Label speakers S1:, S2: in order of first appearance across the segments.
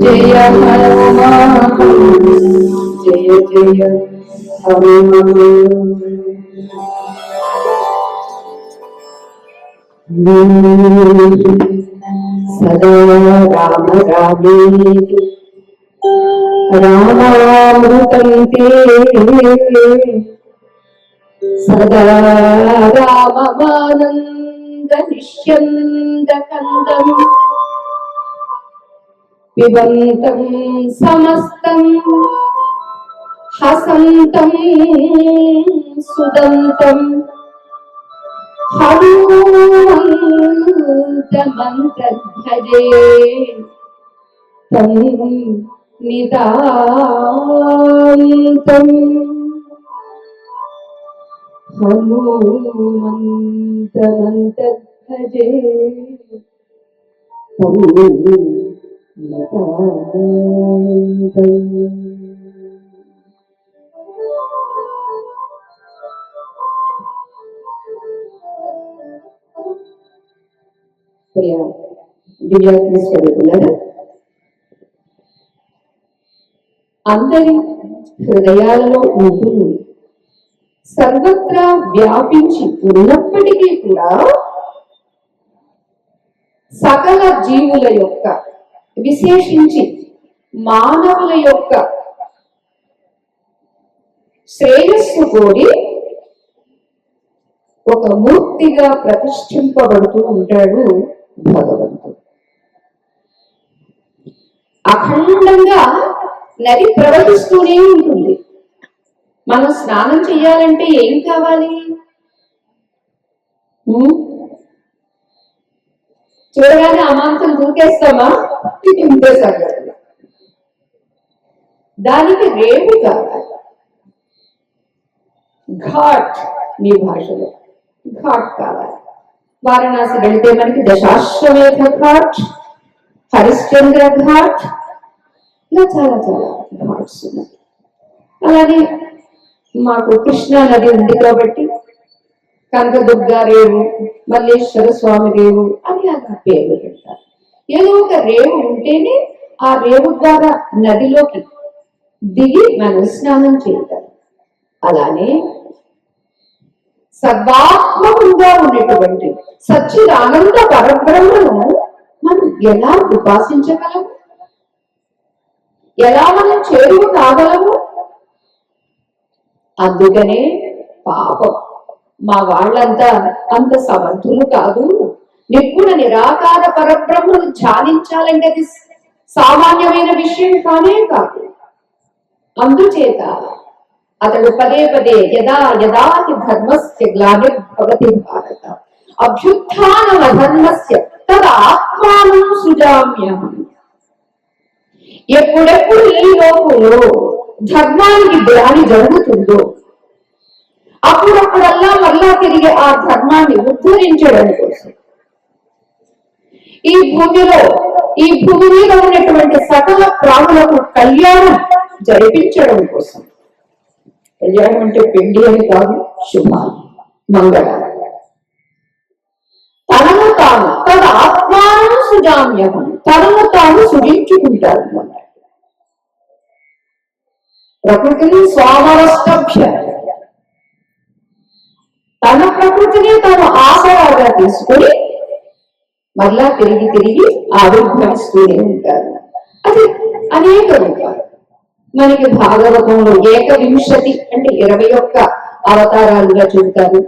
S1: जय हनुमान जय जय सदा राम रामेति रामामृतं ते सदा राममानन्दनिष्यन्दकन्दम् पिबन्तं समस्तं हसन्तं सुदन्तं हनुमन्तमन्तर्भजे तं नितान्तम् हनुमन्तमन्तर्भजे तं అందరి హృదయాలలో ఉంటుంది, సర్వత్రా వ్యాపించి ఉన్నప్పటికీ కూడా సకల జీవుల యొక్క విశేషించి మానవుల యొక్క శ్రేయస్సు కోరి ఒక మూర్తిగా ప్రతిష్ఠింపబడుతూ ఉంటాడు భగవంతుడు. అఖండంగా నది ప్రవహిస్తూనే ఉంటుంది. మనం స్నానం చెయ్యాలంటే ఏం కావాలి? చూడగానే అమాంతం దూకేస్తామా? ఇంతే సంగతి. దానికి రేపు కావాలి, ఘాట్, మీ భాషలో ఘాట్ కావాలి. వారణాసి వెళితే మనకి దశాశ్వమేధ ఘాట్, హరిశ్చంద్ర ఘాట్, ఇలా చాలా చాలా ఘాట్స్ ఉన్నాయి. అలాగే మాకు కృష్ణా నది ఉంది కాబట్టి కనకదుర్గ రేవు, మల్లేశ్వర స్వామి రేవు అని అలా పేర్లు పెడతారు. ఏదో ఒక రేవు ఉంటేనే ఆ రేవు ద్వారా నదిలోకి దిగి మనం స్నానం చేయాలి. అలానే సర్వాత్మకంగా ఉన్నటువంటి సచ్చిదానంద పరబ్రహ్మను మనం ఎలా ఉపాసించగలము, ఎలా మనం చేరువ కాగలము? అందుకనే పాపం మా వాళ్ళంతా అంత సమర్థులు కాదు. నిపుణ నిరాకార పరబ్రహ్మను ధ్యానించాలంటే అది సామాన్యమైన విషయం కానే కాదు. అందుచేత అతడు పదే పదే యదా యదాతి ధర్మస్య గ్లానిర్భవతి భారత అభ్యుత్థానమధర్మస్య తదాత్మానం సృజామ్యహం. ఎప్పుడెప్పుడు ఈ లోకంలో ధర్మానికి గ్లాని జరుగుతుందో అప్పుడప్పుడల్లా మళ్ళా తిరిగి ఆ ధర్మాన్ని ఉద్ధరించడం కోసం ఈ భూమి మీద ఉన్నటువంటి సకల ప్రాణులకు కళ్యాణం జరిపించడం కోసం, కళ్యాణం అంటే పెళ్లి అని కాదు, శుభాలు మంగళాలు, తనను తాను తన ఆత్మానం సృజామ్యహం, తనను తాను సృజించుకుంటారు అన్నమాట. ప్రకృతిని స్వామరస్తభ్య, తన ప్రకృతిని తాను ఆసరాగా తీసుకొని మళ్ళా తిరిగి ఆవిర్భవిస్తూనే ఉంటారు. అది అనేక రూపాలు. మనకి భాగవతంలో 21 అంటే 21 అవతారాలుగా చెబుతారు.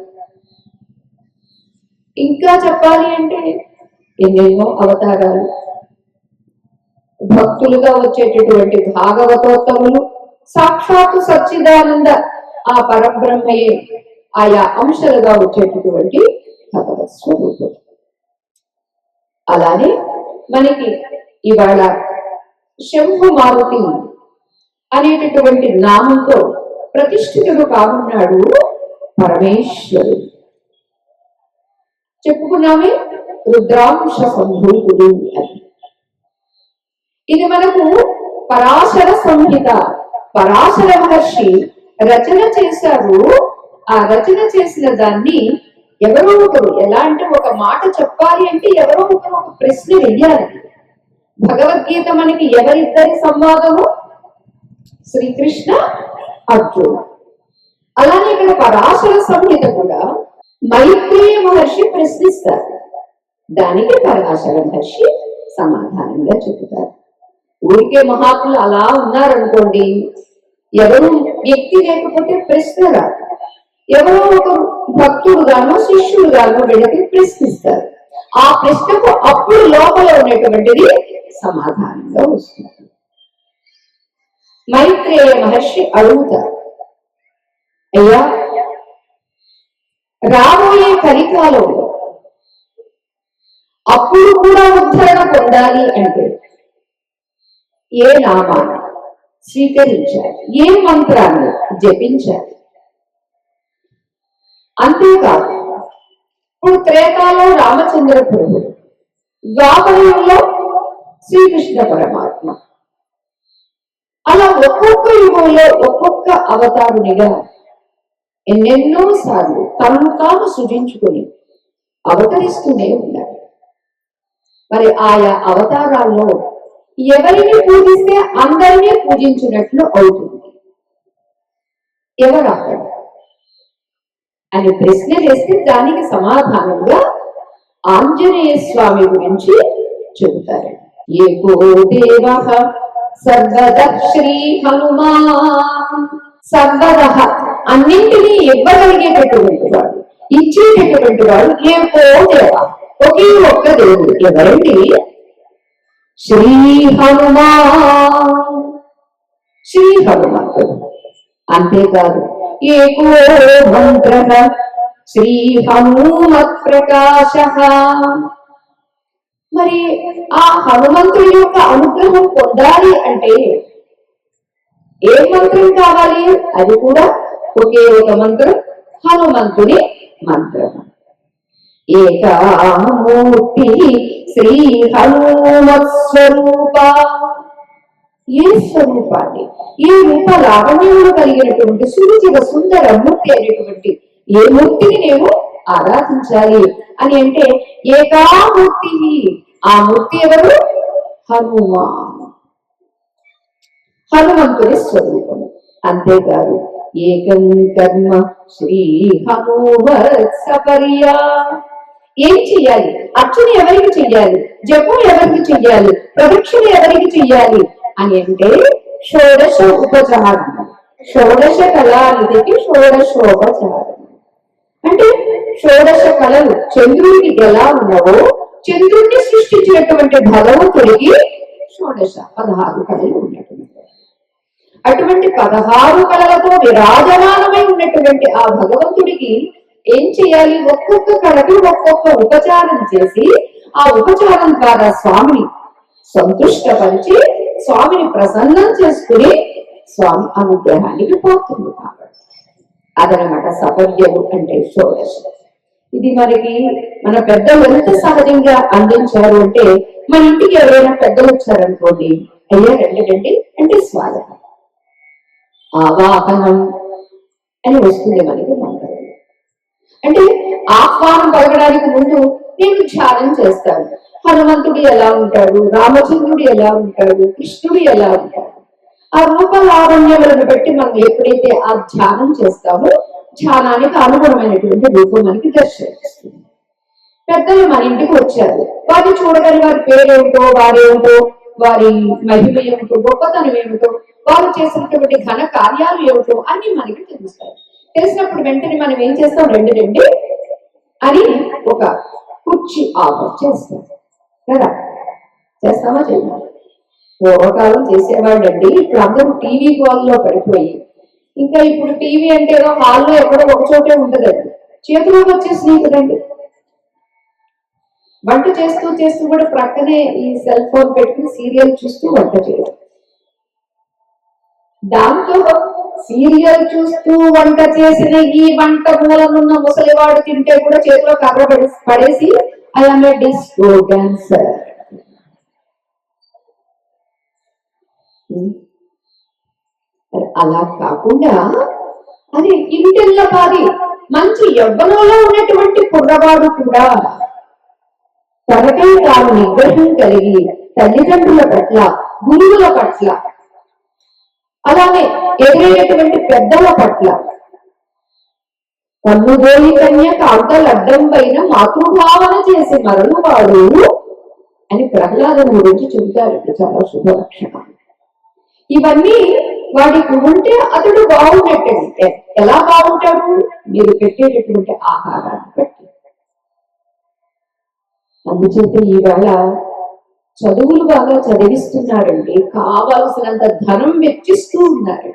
S1: ఇంకా చెప్పాలి అంటే ఎన్నెన్నో అవతారాలు. భక్తులుగా వచ్చేటటువంటి భాగవతోత్తములు సాక్షాత్తు సచ్చిదానంద ఆ పరబ్రహ్మయే ఆయా అంశాలుగా వచ్చేటటువంటి భగవత్ స్వరూపుడు. అలానే మనకి ఇవాళ శంభు మారుతి అనేటటువంటి నామంతో ప్రతిష్ఠితుడు కానున్నాడు పరమేశ్వరుడు. చెప్పుకున్నామే రుద్రాంశ సంభూతుడు అని. ఇది మనకు పరాశర సంహిత, పరాశర మహర్షి రచన చేశారు. ఆ రచన చేసిన దాన్ని ఎవరో ఒకరు, ఎలా అంటే ఒక మాట చెప్పాలి అంటే ఎవరో ఒకరు ఒక ప్రశ్న వెయ్యాలి. భగవద్గీత మనకి ఎవరిద్దరి సంవాదము? శ్రీకృష్ణ అర్జున. అలానే ఇక్కడ పరాశర సంహిత కూడా మైత్రేయ మహర్షి ప్రశ్నిస్తారు, దానికి పరాశర మహర్షి సమాధానంగా చెబుతారు. ఊరికే మహాత్ములు అలా ఉన్నారనుకోండి, ఎవరు వ్యక్తి లేకపోతే ప్రశ్న రాదు. ఎవరో ఒక భక్తుడు గానో శిష్యుడు గానో వీళ్ళకి ప్రశ్నిస్తారు. ఆ ప్రశ్నకు అప్పుడు లోపల ఉన్నటువంటిది సమాధానంగా వస్తుంది. మైత్రేయ మహర్షి అడుగుతారు, అయ్యా రాబోయే కలికాలంలో అప్పుడు కూడా ఉద్ధరణ పొందాలి అంటే ఏ నామాన్ని స్వీకరించాలి, ఏ మంత్రాన్ని జపించాలి? అంతేకాదు, ఇప్పుడు త్రేతాలో రామచంద్ర ప్రభువు, ద్వాపరయుగంలో శ్రీకృష్ణ పరమాత్మ, అలా ఒక్కొక్క యుగంలో ఒక్కొక్క అవతారునిగా ఎన్నెన్నో సార్లు తనను తాను సృజించుకుని అవతరిస్తూనే ఉన్నారు. మరి ఆయా అవతారాల్లో ఎవరిని పూజిస్తే అందరినీ పూజించినట్లు అవుతుంది. ఎవరు అక్కడ అని ప్రశ్న చేస్తే దానికి సమాధానంగా ఆంజనేయ స్వామి గురించి చెబుతారు. ఏకో దేవః సర్వదః శ్రీ హనుమాన్. సర్వదః అన్నింటినీ ఇవ్వగలిగేటటువంటి వాడు, ఇచ్చేటటువంటి వాడు ఏకో దేవ, ఒకే ఒక్క దేవుడు. ఎవరండి? శ్రీ హనుమాన్, శ్రీ హనుమంతుడు. అంతేకాదు, ఏకో మంత్ర శ్రీ హనుమత్ ప్రకాశ. మరి ఆ హనుమంతుడి యొక్క అనుగ్రహం పొందాలి అంటే ఏ మంత్రం కావాలి? అది కూడా ఒకే ఒక మంత్రం, హనుమంతుడి మంత్రం. ఏకామూర్తి శ్రీ హనుమత్ స్వరూప. ఏ స్వరూపాన్ని, ఏ రూప లావణ్యములు కలిగినటువంటి సురుచిర సుందర మూర్తి అనేటువంటి ఏ మూర్తిని నేను ఆరాధించాలి అని అంటే ఏకామూర్తి. ఆ మూర్తి ఎవరు? హనుమాన్, హనుమంతుడి స్వరూపం. అంతేకాదు, ఏకం కర్మ శ్రీ హనుమత్ సపర్యా. ఏం చెయ్యాలి? అర్చన ఎవరికి చెయ్యాలి? జపం ఎవరికి చెయ్యాలి? ప్రదక్షిణ ఎవరికి చెయ్యాలి అని అంటే షోడశ ఉపచారం, షోడశ కళానిధికి షోడశోపచారం. అంటే షోడశ కళలు చంద్రుడికి ఎలా ఉన్నావో చంద్రుడిని సృష్టించినటువంటి భగవంతుడికి షోడశ 16 కళలు ఉన్నటువంటి, అటువంటి 16 కళలతో విరాజమానమై ఉన్నటువంటి ఆ భగవంతుడికి ఏం చేయాలి? ఒక్కొక్క కళకి ఒక్కొక్క ఉపచారం చేసి ఆ ఉపచారం ద్వారా స్వామిని సంతుష్టపరిచి స్వామిని ప్రసన్నం చేసుకుని స్వామి అనుగ్రహానికి పాత్రలు కాబట్టి అదనమాట సపర్యలు అంటే షోడశం. ఇది మనకి మన పెద్దలు ఎంత సహజంగా అందించారు అంటే, మన ఇంటికి ఎవరైనా పెద్దలు వచ్చారనుకోండి, అయ్యా రండి అంటే స్వాగతం, ఆవాహనం అని వస్తుంది మనకి మంత్రం. అంటే ఆహ్వానం పలకడానికి ముందు నేను ధ్యానం చేస్తాను, హనుమంతుడు ఎలా ఉంటాడు, రామచంద్రుడు ఎలా ఉంటాడు, కృష్ణుడు ఎలా ఉంటాడు, ఆ రూప లావణ్యములను బట్టి మనం ఎప్పుడైతే ఆ ధ్యానం చేస్తామో ధ్యానానికి అనుగుణమైనటువంటి రూపం మనకి దర్శనమిస్తుంది. పెద్దలు మన ఇంటికి వచ్చారు, వారిని చూడగానే వారి పేరేమిటో, వారేమిటో, వారి మహిమ ఏమిటో, గొప్పతనం ఏమిటో, వారు చేసినటువంటి ఘన కార్యాలు ఏమిటో అన్ని మనకి తెలుస్తాయి. తెలిసినప్పుడు వెంటనే మనం ఏం చేస్తాం, రండి అని ఒక కుర్చీ ఆఫర్ చేస్తాం కదా, చేస్తామా చేయాలి. పూర్వకాలం చేసేవాళ్ళండి, ఇప్పుడు అందరూ టీవీ కాల్లో పడిపోయి, ఇంకా ఇప్పుడు టీవీ అంటే ఏదో హాల్లో ఎక్కడో ఒక చోటే ఉండదండి, చేతిలోకి వచ్చేసినాయి కదండి. వంట చేస్తూ కూడా ప్రక్కనే ఈ సెల్ ఫోన్ పెట్టుకుని సీరియల్ చూస్తూ వంట చేయడం, దాంతో సీరియల్ చూస్తూ వంట చేసిన ఈ వంట మూలనున్న ముసలివాడు తింటే కూడా చేతిలో కర్ర పడేసి ఐఎమ్ ఏ డిస్కో డాన్సర్. అలా కాకుండా అది ఇంటిల్ల పాది మంచి యవ్వనంలో ఉన్నటువంటి కుర్రవాడు కూడా తనకే తాను నిగ్రహం కలిగి తల్లిదండ్రుల పట్ల, గురువుల పట్ల, అలానే ఎదురైనటువంటి పెద్దల పట్ల కన్నుగోలి కన్య కాంతలడ్డం పైన మాతృభావన చేసి మరలువాడు అని ప్రహ్లాదుని గురించి చెబుతారు. చాలా శుభ లక్షణాలు ఇవన్నీ వాడికి ఉంటే అతడు బాగున్నట్టే. ఎలా బాగుంటాడు, మీరు పెట్టేటటువంటి ఆహారాన్ని బట్టి. అందుచేత ఈవేళ చదువులు బాగా చదివిస్తున్నారండి, కావాల్సినంత ధనం వెచ్చిస్తూ ఉన్నారు.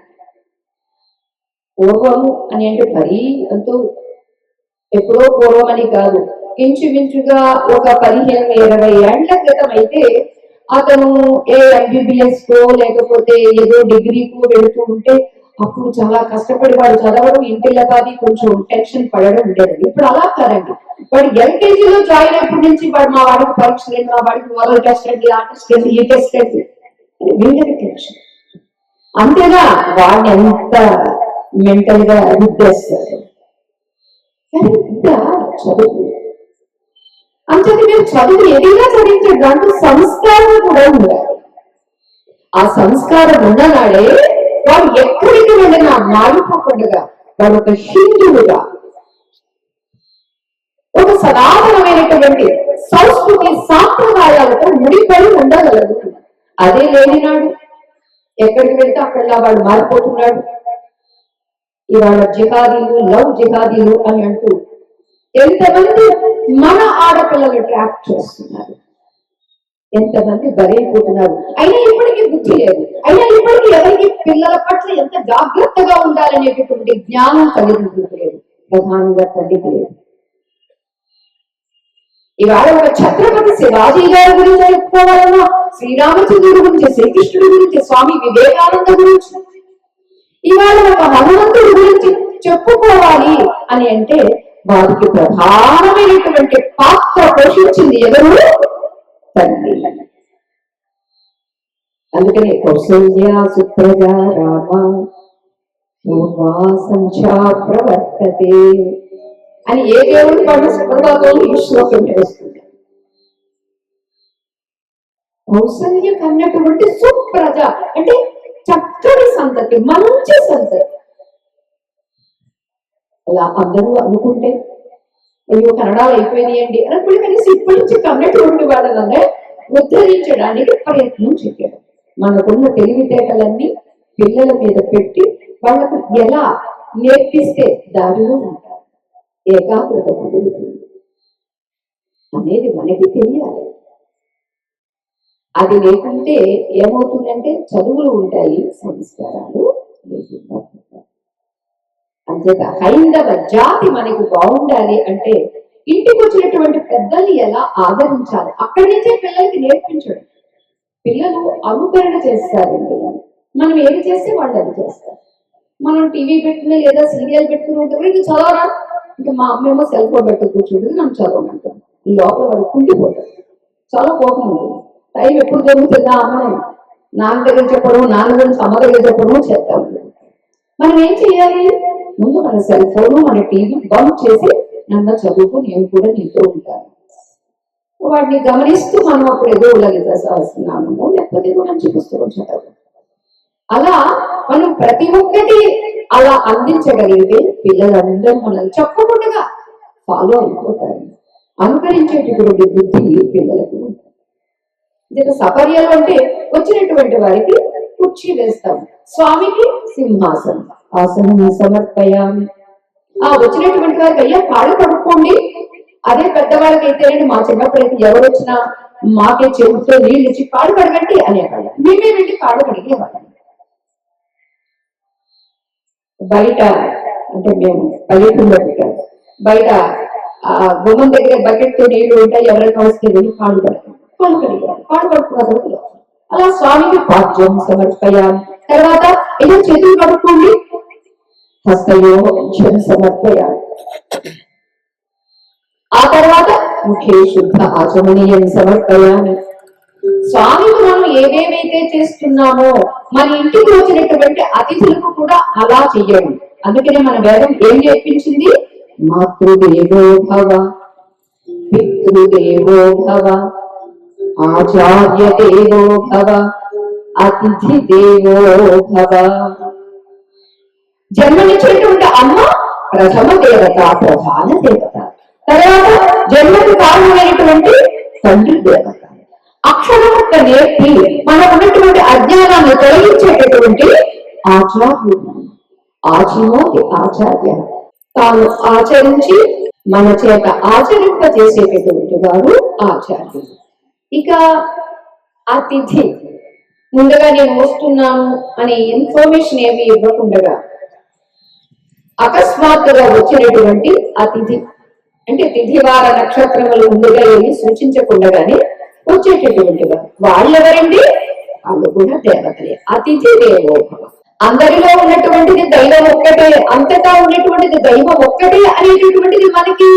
S1: పూర్వము అని అంటే మరీ అంటూ ఎప్పుడో పూర్వం అని కాదు, ఇంచుమించుగా ఒక 15-20 ఏళ్ల క్రితం అయితే అతను ఏ MBBS కో లేకపోతే ఏదో డిగ్రీకో వెళుతూ ఉంటే అప్పుడు చాలా కష్టపడి వాడు చదవడం, ఇంటిల్లపాది కొంచెం టెన్షన్ పడడం ఉండేది. ఇప్పుడు అలా కాదండి, వాడు LKGలో జాయిన్ అయినప్పటి నుంచి వాడు మా వాడికి పరీక్ష, మా వాడికి మొదలు టెస్ట్ ఏంటి, ఆ టెస్ట్ ఏంటి, ఈ టెస్ట్ ఏంటి వీళ్ళకి టెన్షన్. అంతేగా వాడిని ఎంత మెంటల్ గా రుద్దేస్తారు. కానీ ఇంత చదువు అంతటి మీరు చదువు ఏదైనా చదివించే దాంట్లో సంస్కారం కూడా ఉండాలి. ఆ సంస్కారం ఉన్ననాడే వాడు ఎక్కడికి వెళ్ళినా మారిపోకుండా వాడు ఒక హిందువుగా, ఒక సనాతనమైనటువంటి సంస్కృతి సాంప్రదాయాలతో ముడిపడి ఉండగలడు. అదే లేనినాడు ఎక్కడికి వెళ్తే అక్కడలా వాడు మారిపోతున్నాడు. ఇవాళ జిహాదీలు, లవ్ జిహాదీలు అని అంటూ ఎంతమంది మన ఆడపిల్లలు ట్రాప్ చేస్తున్నారు, ఎంతమంది బలైపోతున్నారు. అయినా ఇప్పటికీ బుద్ధి లేదు, అయినా ఇప్పటికీ ఎవరికి పిల్లల పట్ల ఎంత జాగ్రత్తగా ఉండాలనేటటువంటి జ్ఞానం తల్లిదండ్రులకు లేదు, ప్రధానంగా తల్లికి లేదు. ఇవాళ ఒక ఛత్రపతి శివాజీ గారి గురించి చెప్పుకోవాలన్నా, శ్రీరామచంద్రుడి గురించి, శ్రీకృష్ణుడి గురించి, స్వామి వివేకానంద గురించి, ఇవాళ ఒక హనుమంతుడి గురించి చెప్పుకోవాలి అని అంటే వారికి ప్రధానమైనటువంటి పాత్ర పోషించింది ఎవరు? తల్లి. అందుకనే కౌసల్య సుప్రజా రామ పూర్వా సంధ్యా ప్రవర్తతే అని ఏ దేవుడు పడు సుప్రభాతంలో ఈ శ్లోకం చేస్తుంది. కౌసల్య కన్నటువంటి సుప్రజ అంటే చక్కని సంతతి, మంచి సంతతి. అలా అందరూ అనుకుంటే అయ్యో కన్నడాలు అయిపోయినాయండి అనుకుంటే కనీసం ఇప్పటి నుంచి కన్నటువంటి వాళ్ళనే ఉద్ధరించడానికి ప్రయత్నం చేయాలి. మనకున్న తెలివితేటలన్నీ పిల్లల మీద పెట్టి వాళ్ళకు ఎలా నేర్పిస్తే దారిలో ఉంటారు, ఏకాగ్రత కుదురుతుంది అనేది మనకి తెలియాలి. అది లేకుంటే ఏమవుతుందంటే చదువులు ఉంటాయి, సంస్కారాలు లేకుండా. అంతేగా హైందవ జాతి మనకు బాగుండాలి అంటే ఇంటికి వచ్చినటువంటి పెద్దల్ని ఎలా ఆదరించాలి అక్కడి నుంచే పిల్లలకి నేర్పించడం. పిల్లలు అనుకరణ చేస్తారండి. మనం ఏది చేస్తే వాళ్ళు అది చేస్తారు. మనం టీవీ పెట్టుకుని లేదా సీరియల్ పెట్టుకుని ఉంటే ఇది చదవరా, ఇంకా మా అమ్మేమో సెల్ ఫోన్ పెట్టుకు కూర్చుంటుంది, నన్ను చదవమంటాం. ఈ లోపల వాడు కుంటిపోతాడు, చాలా కోపం ఉంటుంది. టైం ఎప్పుడు దొరుకుతుందా అమ్మని నాన్న దగ్గర చెప్పడం, నాన్న గురించి అమ్మ దగ్గర చెప్పడం చేస్తాం. మనం ఏం చేయాలి, ముందు మన సెల్ ఫోన్ మన టీవీ బంద్ చేసి నన్ను చదువుకు, నేను కూడా నీతో ఉంటాను. వాటిని గమనిస్తూ మనం అప్పుడు ఏదో లలిత సహస్రనామము లేకపోతే ఏదో మంచి పుస్తకం చదవడం. అలా మనం ప్రతి ఒక్కటి అలా అందించగలిగితే పిల్లలందరూ మనం చెప్పకుండా ఫాలో అయిపోతారు. అనుకరించేటటువంటి బుద్ధి పిల్లలకు. సపర్యాలు అంటే వచ్చినటువంటి వారికి కుర్చీ వేస్తాం, స్వామికి సింహాసనం, ఆసనం సమర్పయామి. ఆ వచ్చినటువంటి వారికి అయ్యా కాళ్ళు కడుక్కోండి. అదే పెద్దవాళ్ళకి అయితే మా చిన్నప్పుడైతే ఎవరు వచ్చినా మాకే చెబుతూ నీళ్ళు ఇచ్చి కాళ్ళు కడగండి అనేవాళ్ళం. మేమే వెళ్ళి కాళ్ళు కడిగేవాళ్ళం. బయట అంటే మేము పల్లెటూరులో పెట్టాము, బయట ఆ గుమ్మం దగ్గర బకెట్ తో నీళ్లు ఉంటాయి, ఎవరైనా వస్తే వెళ్ళి కాళ్ళు కడతాం, కాళ్ళు కడిగారు, కాళ్ళు కడుక్కున్నారు. అలా స్వామికి పాద్యం సమర్పయాలి. తర్వాత ఏదో చేతులు కడుక్కోండి, హస్తయో సమర్పయాలి. ఆ తర్వాత ముఖే శుద్ధ ఆచమనీయం సమర్పయామి. స్వామికి మనం ఏవేవైతే చేస్తున్నామో మన ఇంటికి వచ్చినటువంటి అతిథులకు కూడా అలా చెయ్యడం. అందుకనే మన వేదం ఏం నేర్పించింది, మాతృదేవో భవ, పితృదేవో భవ, ఆచార్య దేవో భవ, అతిథి దేవో భవ. జన్మనిచ్చినటువంటి అమ్మ ప్రథమ దేవత, ప్రధాన దేవత. తర్వాత జన్మకు కారణమైనటువంటి తండ్రి దేవత. అక్షరముక్క నేర్పి మనకు ఉన్నటువంటి అజ్ఞానాన్ని తొలగించేటటువంటి ఆచార్యుడు. ఆచినోతి ఆచార్య, తాను ఆచరించి మన చేత ఆచరింప చేసేటటువంటి వారు ఆచార్యుడు. ఇక అతిథి, ముందుగా నేను వస్తున్నాను అనే ఇన్ఫర్మేషన్ ఏమి ఇవ్వకుండా అకస్మాత్తుగా వచ్చినటువంటి అతిథి అంటే తిథివార నక్షత్రములు ముందుగా ఏమి సూచించకుండానే వచ్చేటటువంటి వాళ్ళెవరండి, వాళ్ళు కూడా దేవతలే. అతిథి దేవోభవ. అందరిలో ఉన్నటువంటిది దైవం ఒక్కటే, అంతటా ఉన్నటువంటిది దైవం ఒక్కటే అనేటటువంటిది మనకి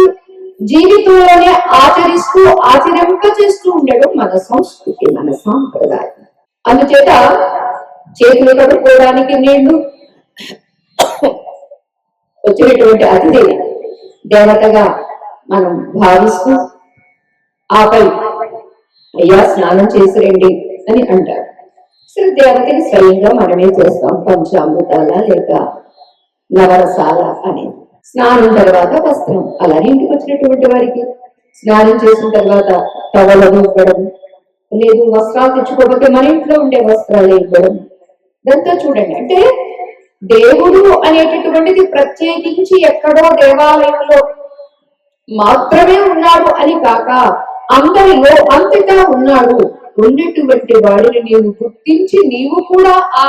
S1: జీవితంలోనే ఆచరిస్తూ ఆచరింప చేస్తూ ఉండడం మన సంస్కృతి, మన సాంప్రదాయం. అందుచేత చేతులు కడుక్కోవడానికి నీళ్లు వచ్చినటువంటి అతిథి దేవతగా మనం భావిస్తూ ఆపై అయ్యా స్నానం చేసి రండి అని అంటారు. అసలు దేవతకి స్వయంగా మనమే చేస్తాం, పంచామృతాల లేక నవరసాల అనేది. స్నానం తర్వాత వస్త్రం, అలాగే ఇంటికి వచ్చినటువంటి వారికి స్నానం చేసిన తర్వాత టవలను ఇవ్వడం, లేదు వస్త్రాలు తెచ్చుకోకపోతే మన ఇంట్లో ఉండే వస్త్రాలు ఇవ్వడం. ఇదంతా చూడండి, అంటే దేవుడు అనేటటువంటిది ప్రత్యేకించి ఎక్కడో దేవాలయంలో మాత్రమే ఉన్నాడు అని కాక అందరిలో అంతటా ఉన్నాడు. ఉన్నటువంటి వాడిని నీవు గుర్తించి నీవు కూడా ఆ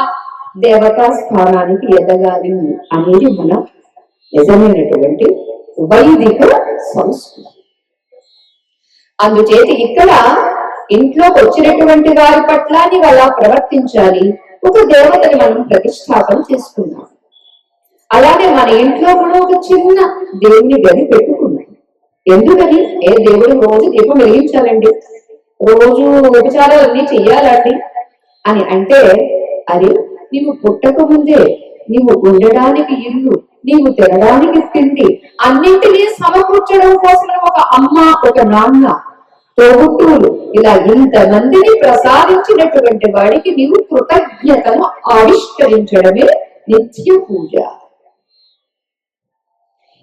S1: దేవతా స్థానానికి ఎదగాలి అనేది మన నిజమైనటువంటి వైదిక సంస్కృతి. అందుచేత ఇక్కడ ఇంట్లోకి వచ్చినటువంటి వారి పట్ల నీవు అలా ప్రవర్తించాలి. ఒక దేవతని మనం ప్రతిష్టాపన చేసుకున్నాం. అలాగే మన ఇంట్లో కూడా ఒక చిన్న దేవుని గది పెట్టుకున్నాం. ఎందుకని, ఏ దేవుడు రోజు దీపం వెలిగించాలండి, రోజు ఉపచారాలన్నీ చెయ్యాలండి అని అంటే, అది నీవు పుట్టక ముందే నీవు ఉండడానికి ఇల్లు, నీవు తినడానికి తిండి, అన్నింటినీ సమకూర్చడం కోసం ఒక అమ్మ, ఒక నాన్న, తోబుట్టువులు, ఇలా ఇంతమందిని ప్రసాదించినటువంటి వాడికి నీవు కృతజ్ఞతను ఆవిష్కరించడమే నిత్య పూజ.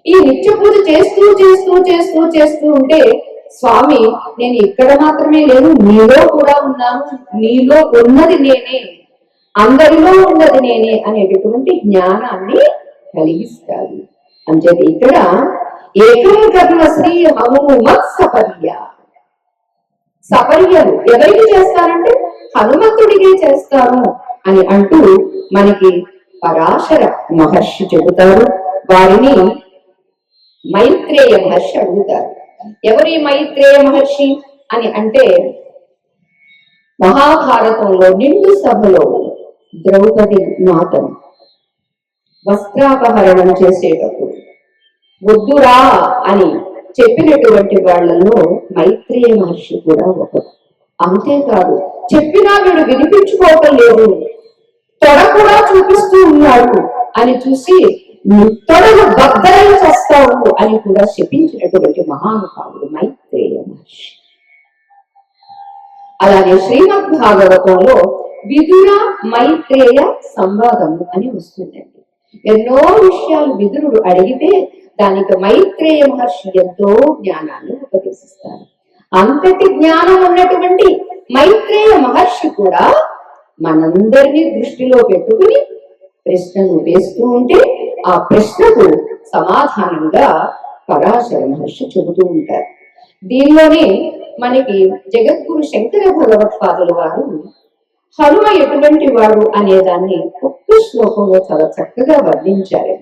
S1: ఈ నిత్య పూజ చేస్తూ చేస్తూ చేస్తూ చేస్తూ ఉంటే స్వామి నేను ఇక్కడ మాత్రమే లేదు, నీలో కూడా ఉన్నాను, నీలో ఉన్నది నేనే, అందరిలో ఉన్నది నేనే అనేటటువంటి జ్ఞానాన్ని కలిగిస్తాడు. అంచేది ఇక్కడ ఏకైకర్మ శ్రీ హనుమత్ సపర్య. సపర్యలు ఎవరికి చేస్తారంటే హనుమంతుడికే చేస్తాను అని అంటూ మనకి పరాశర మహర్షి చెబుతారు. వారిని మైత్రేయ మహర్షి అడుగుతారు, ఎవరి మైత్రేయ మహర్షి అని అంటే మహాభారతంలో నిండు సభలో ద్రౌపది మాతను వస్త్రాపహరణం చేసేటప్పుడు వద్దురా అని చెప్పినటువంటి వాళ్లలో మైత్రేయ మహర్షి కూడా ఒకరు. అంతేకాదు చెప్పినా వీడు వినిపించుకోవటం లేదు, తొడ కూడా చూపిస్తూ ఉన్నాడు అని చూసి తొడలు బద్దలై చేస్తావు అని కూడా శపించినటువంటి మహానుభావుడు మైత్రేయ మహర్షి. అలాగే శ్రీమద్ భాగవతంలో విదుర మైత్రేయ సంవాదము అని వస్తుందండి. ఎన్నో విషయాలు విదురుడు అడిగితే దానికి మైత్రేయ మహర్షి ఎంతో జ్ఞానాన్ని ఉపదేశిస్తారు. అంతటి జ్ఞానం ఉన్నటువంటి మైత్రేయ మహర్షి కూడా మనందరినీ దృష్టిలో పెట్టుకుని ప్రశ్నలు వేస్తూ ఉంటే ఆ ప్రశ్నకు సమాధానంగా పరాశర మహర్షి చెబుతూ ఉంటారు. దీనిలోనే మనకి జగద్గురు శంకర భగవత్పాదుల వారు హనుమ ఎటువంటి వాడు అనేదాన్ని ఒక్క శ్లోకంలో చాలా చక్కగా వర్ణించారు.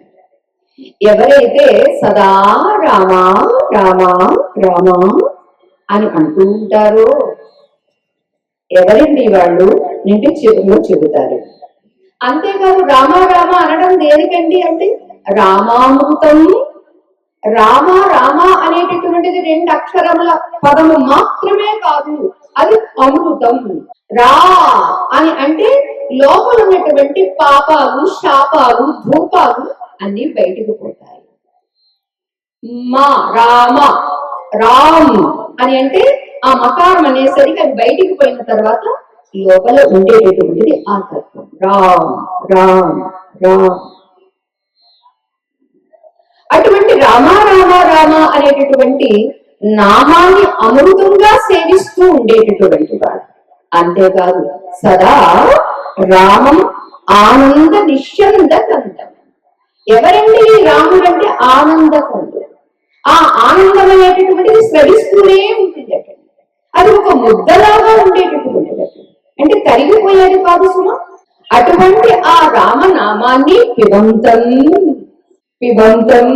S1: ఎవరైతే సదా రామా రామా రామా అని అంటూ ఉంటారో ఎవరండి వాళ్ళు నింటి చెవులో చెబుతారు. అంతేకాదు రామా రామ అనడం దేనికండి అంటే రామామృతం. రామ రామ అనేటటువంటిది 2 అక్షరముల పదము మాత్రమే కాదు, అది అమృతం. రా అని అంటే లోపల ఉన్నటువంటి పాపాలు శాపాలు ధూపాలు అన్ని బయటకు పోతాయి. మా రామ రామ్ అని అంటే ఆ మకారం అనేసరికి అది బయటికి పోయిన తర్వాత లోపల ఉండేటటువంటిది ఆ తత్వం రామ్ రామ్ రామ్. అటువంటి రామ రామ రామ అనేటటువంటి నామాన్ని అమృతంగా సేవిస్తూ ఉండేటటువంటి వాడు. అంతేకాదు సదా రామం ఆనంద నిశ్చంద కందం. ఎవరండి రాముడు అంటే ఆనంద కందు. ఆ ఆనందం అనేటటువంటిది స్రవిస్తూనే ఉంటుంది. అది ఒక ముద్దలాగా ఉండేటటువంటిది, అంటే కరిగిపోయేది కాదు సుమ. అటువంటి ఆ రామనామాన్ని పిబంతం పిబంతం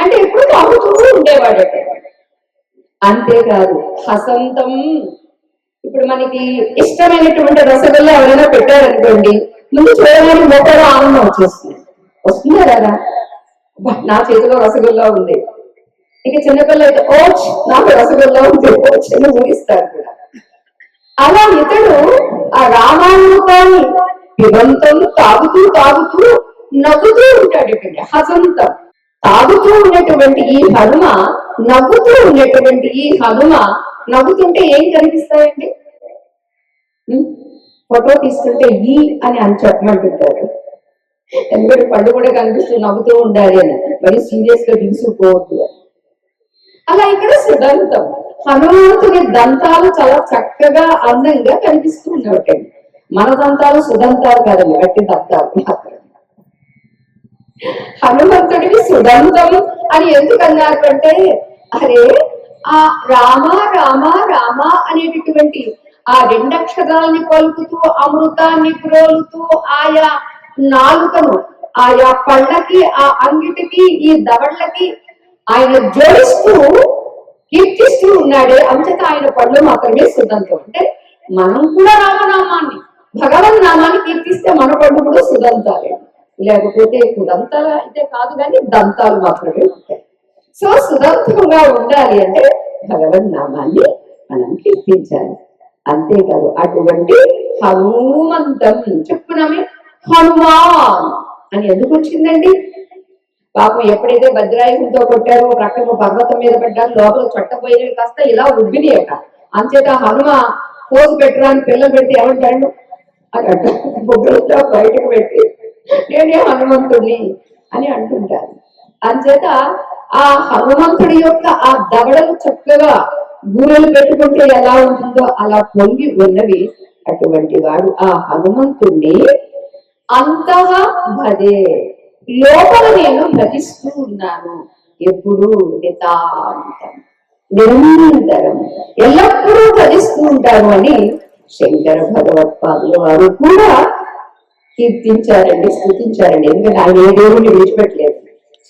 S1: అంటే ఎప్పుడు తాగుతూ ఉండేవాడట. అంతేకాదు హసంతం. ఇప్పుడు మనకి ఇష్టమైనటువంటి రసగుల్లా ఎవరైనా పెట్టారనుకోండి, ముందు చూడడానికి మొక్కలో ఆనందం వచ్చేస్తుంది. వస్తుందా కదా, నా చేతిలో రసగుల్లా ఉంది. ఇక చిన్నపిల్ల అయితే ఓచ్ నాకు రసగుల్లా ఉంది ఓచ్ అని ఊహిస్తారు కూడా. అలా ఇతడు ఆ రామామృతాన్ని పిబంతం తాగుతూ తాగుతూ నవ్వుతూ ఉంటాడు. హసంతం. తాగుతూ ఉన్నటువంటి ఈ హనుమ, నవ్వుతూ ఉన్నటువంటి ఈ హనుమ, నవ్వుతుంటే ఏం కనిపిస్తాయండి? ఫోటో తీసుకుంటే ఈ అని చెప్పమంటుంటారు. ఎందుకంటే పళ్ళు కూడా కనిపిస్తూ నవ్వుతూ ఉండాలి అని, మరి సీరియస్ గా తీసుకుపోవద్దు అని. అలా ఇక్కడ సుదంతం, హనుమంతుని దంతాలు చాలా చక్కగా అందంగా కనిపిస్తూ ఉన్నట్టు. మన దంతాలు సుదంతాలు కాదండి, గట్టి దంతాలు మాత్రం. హనుమంతుడికి సుదంతం అని ఎందుకు అన్నారు అంటే, అరే ఆ రామ రామ రామ అనేటటువంటి ఆ 2 అక్షరాలని పలుకుతూ అమృతాన్ని ప్రోలుతూ ఆయా నాలుకను ఆయా పళ్ళకి ఆ అంగిటికి ఈ దవళ్ళకి ఆయన జోడిస్తూ కీర్తిస్తూ ఉన్నాడే, అంతట ఆయన పళ్ళు మాత్రమే సుదంతం. అంటే మనం కూడా రామనామాన్ని భగవన్ నామాన్ని కీర్తిస్తే మన పళ్ళు కూడా సుదంతాలే, లేకపోతే కుదంతాలు అయితే కాదు కానీ దంతాలు మాత్రమే ఉంటాయి. సో సుదంతంగా ఉండాలి అంటే భగవన్ నామాన్ని మనం కీర్తించాలి. అంతేకాదు అటువంటి హనుమంతం చెప్పుకున్నామే. హనుమాన్ అని ఎందుకు వచ్చిందండి? పాపం ఎప్పుడైతే భద్రాయుధంతో కొట్టారో ప్రక్కన పర్వతం మీద పడ్డారు, లోపల చట్టపోయినవి కాస్త ఇలా ఉబ్బినాయట. అంచేత హనుమ పోజు పెట్టరా అని పిల్లలు పెడితే ఏమంటాడు బొగ్గులతో బయటకు పెట్టి నేనే హనుమంతుడిని అని అంటుంటారు. అంచేత ఆ హనుమంతుడి యొక్క ఆ దవడలు చక్కగా గూరెలు పెట్టుకుంటే ఎలా ఉంటుందో అలా పొంగి ఉన్నవి. అటువంటి వాడు ఆ హనుమంతుణ్ణి అంతగా భజే, లోపల నేను భజిస్తూ ఉన్నాను. ఎప్పుడు నితాంతం నిరంతరం ఎల్లప్పుడూ భజిస్తూ ఉంటాను అని శంకర భగవత్పాదుల వారు కూడా కీర్తించారండి, స్తుతించారండి. ఎందుకంటే ఆయన ఏ దేవుడిని విడిచిపెట్టలేదు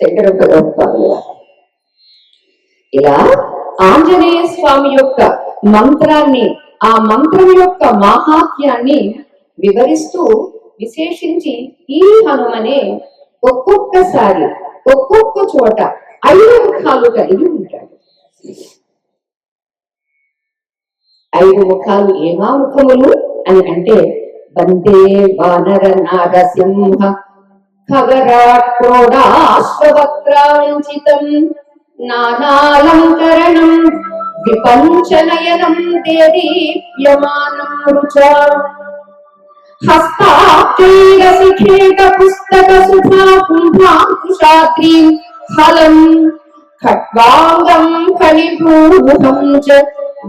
S1: శంకర భగవత్పాదుల వారు. ఇలా ఆంజనేయ స్వామి యొక్క మంత్రాన్ని, ఆ మంత్రం యొక్క మాహాత్యాన్ని వివరిస్తూ విశేషించి ఈ హనుమనే ఒక్కొక్కసారి ఒక్కొక్క చోట 5 ముఖాలు కలిగి ఉంటాడు. 5 ముఖాలు ఏమా ముఖములు అని అంటే, వందే వానర నారసింహ ఖగరాట్రోడాశ్వవక్రాంచితం నానాలంకరణం విపంచనయనం దేదీప్యమానం రుచా హస్తాక్షైరసిఖేట పుస్తక సుధా కుంభాంకుశాద్రీం ఫలం ఖట్వాంగం ఫణిభూముఖం చ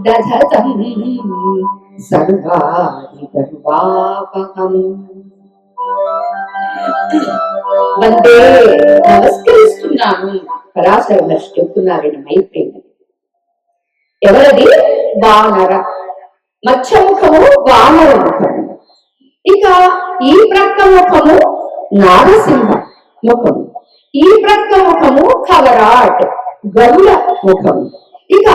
S1: దధతం సర్వాణి గర్వాపహం. వందే, నమస్కరిస్తున్నాను. పరాశర మహర్షి చెప్తున్నారని మైత్రేయుడు. ఎవరది? వానర. మత్స్యముఖము వానర ముఖము. ఇక ఈ ప్రక్క ముఖము నారసింహ ముఖము, ఈ ప్రక్క ముఖము ఖగరాట్ గరుడ ముఖము, ఇక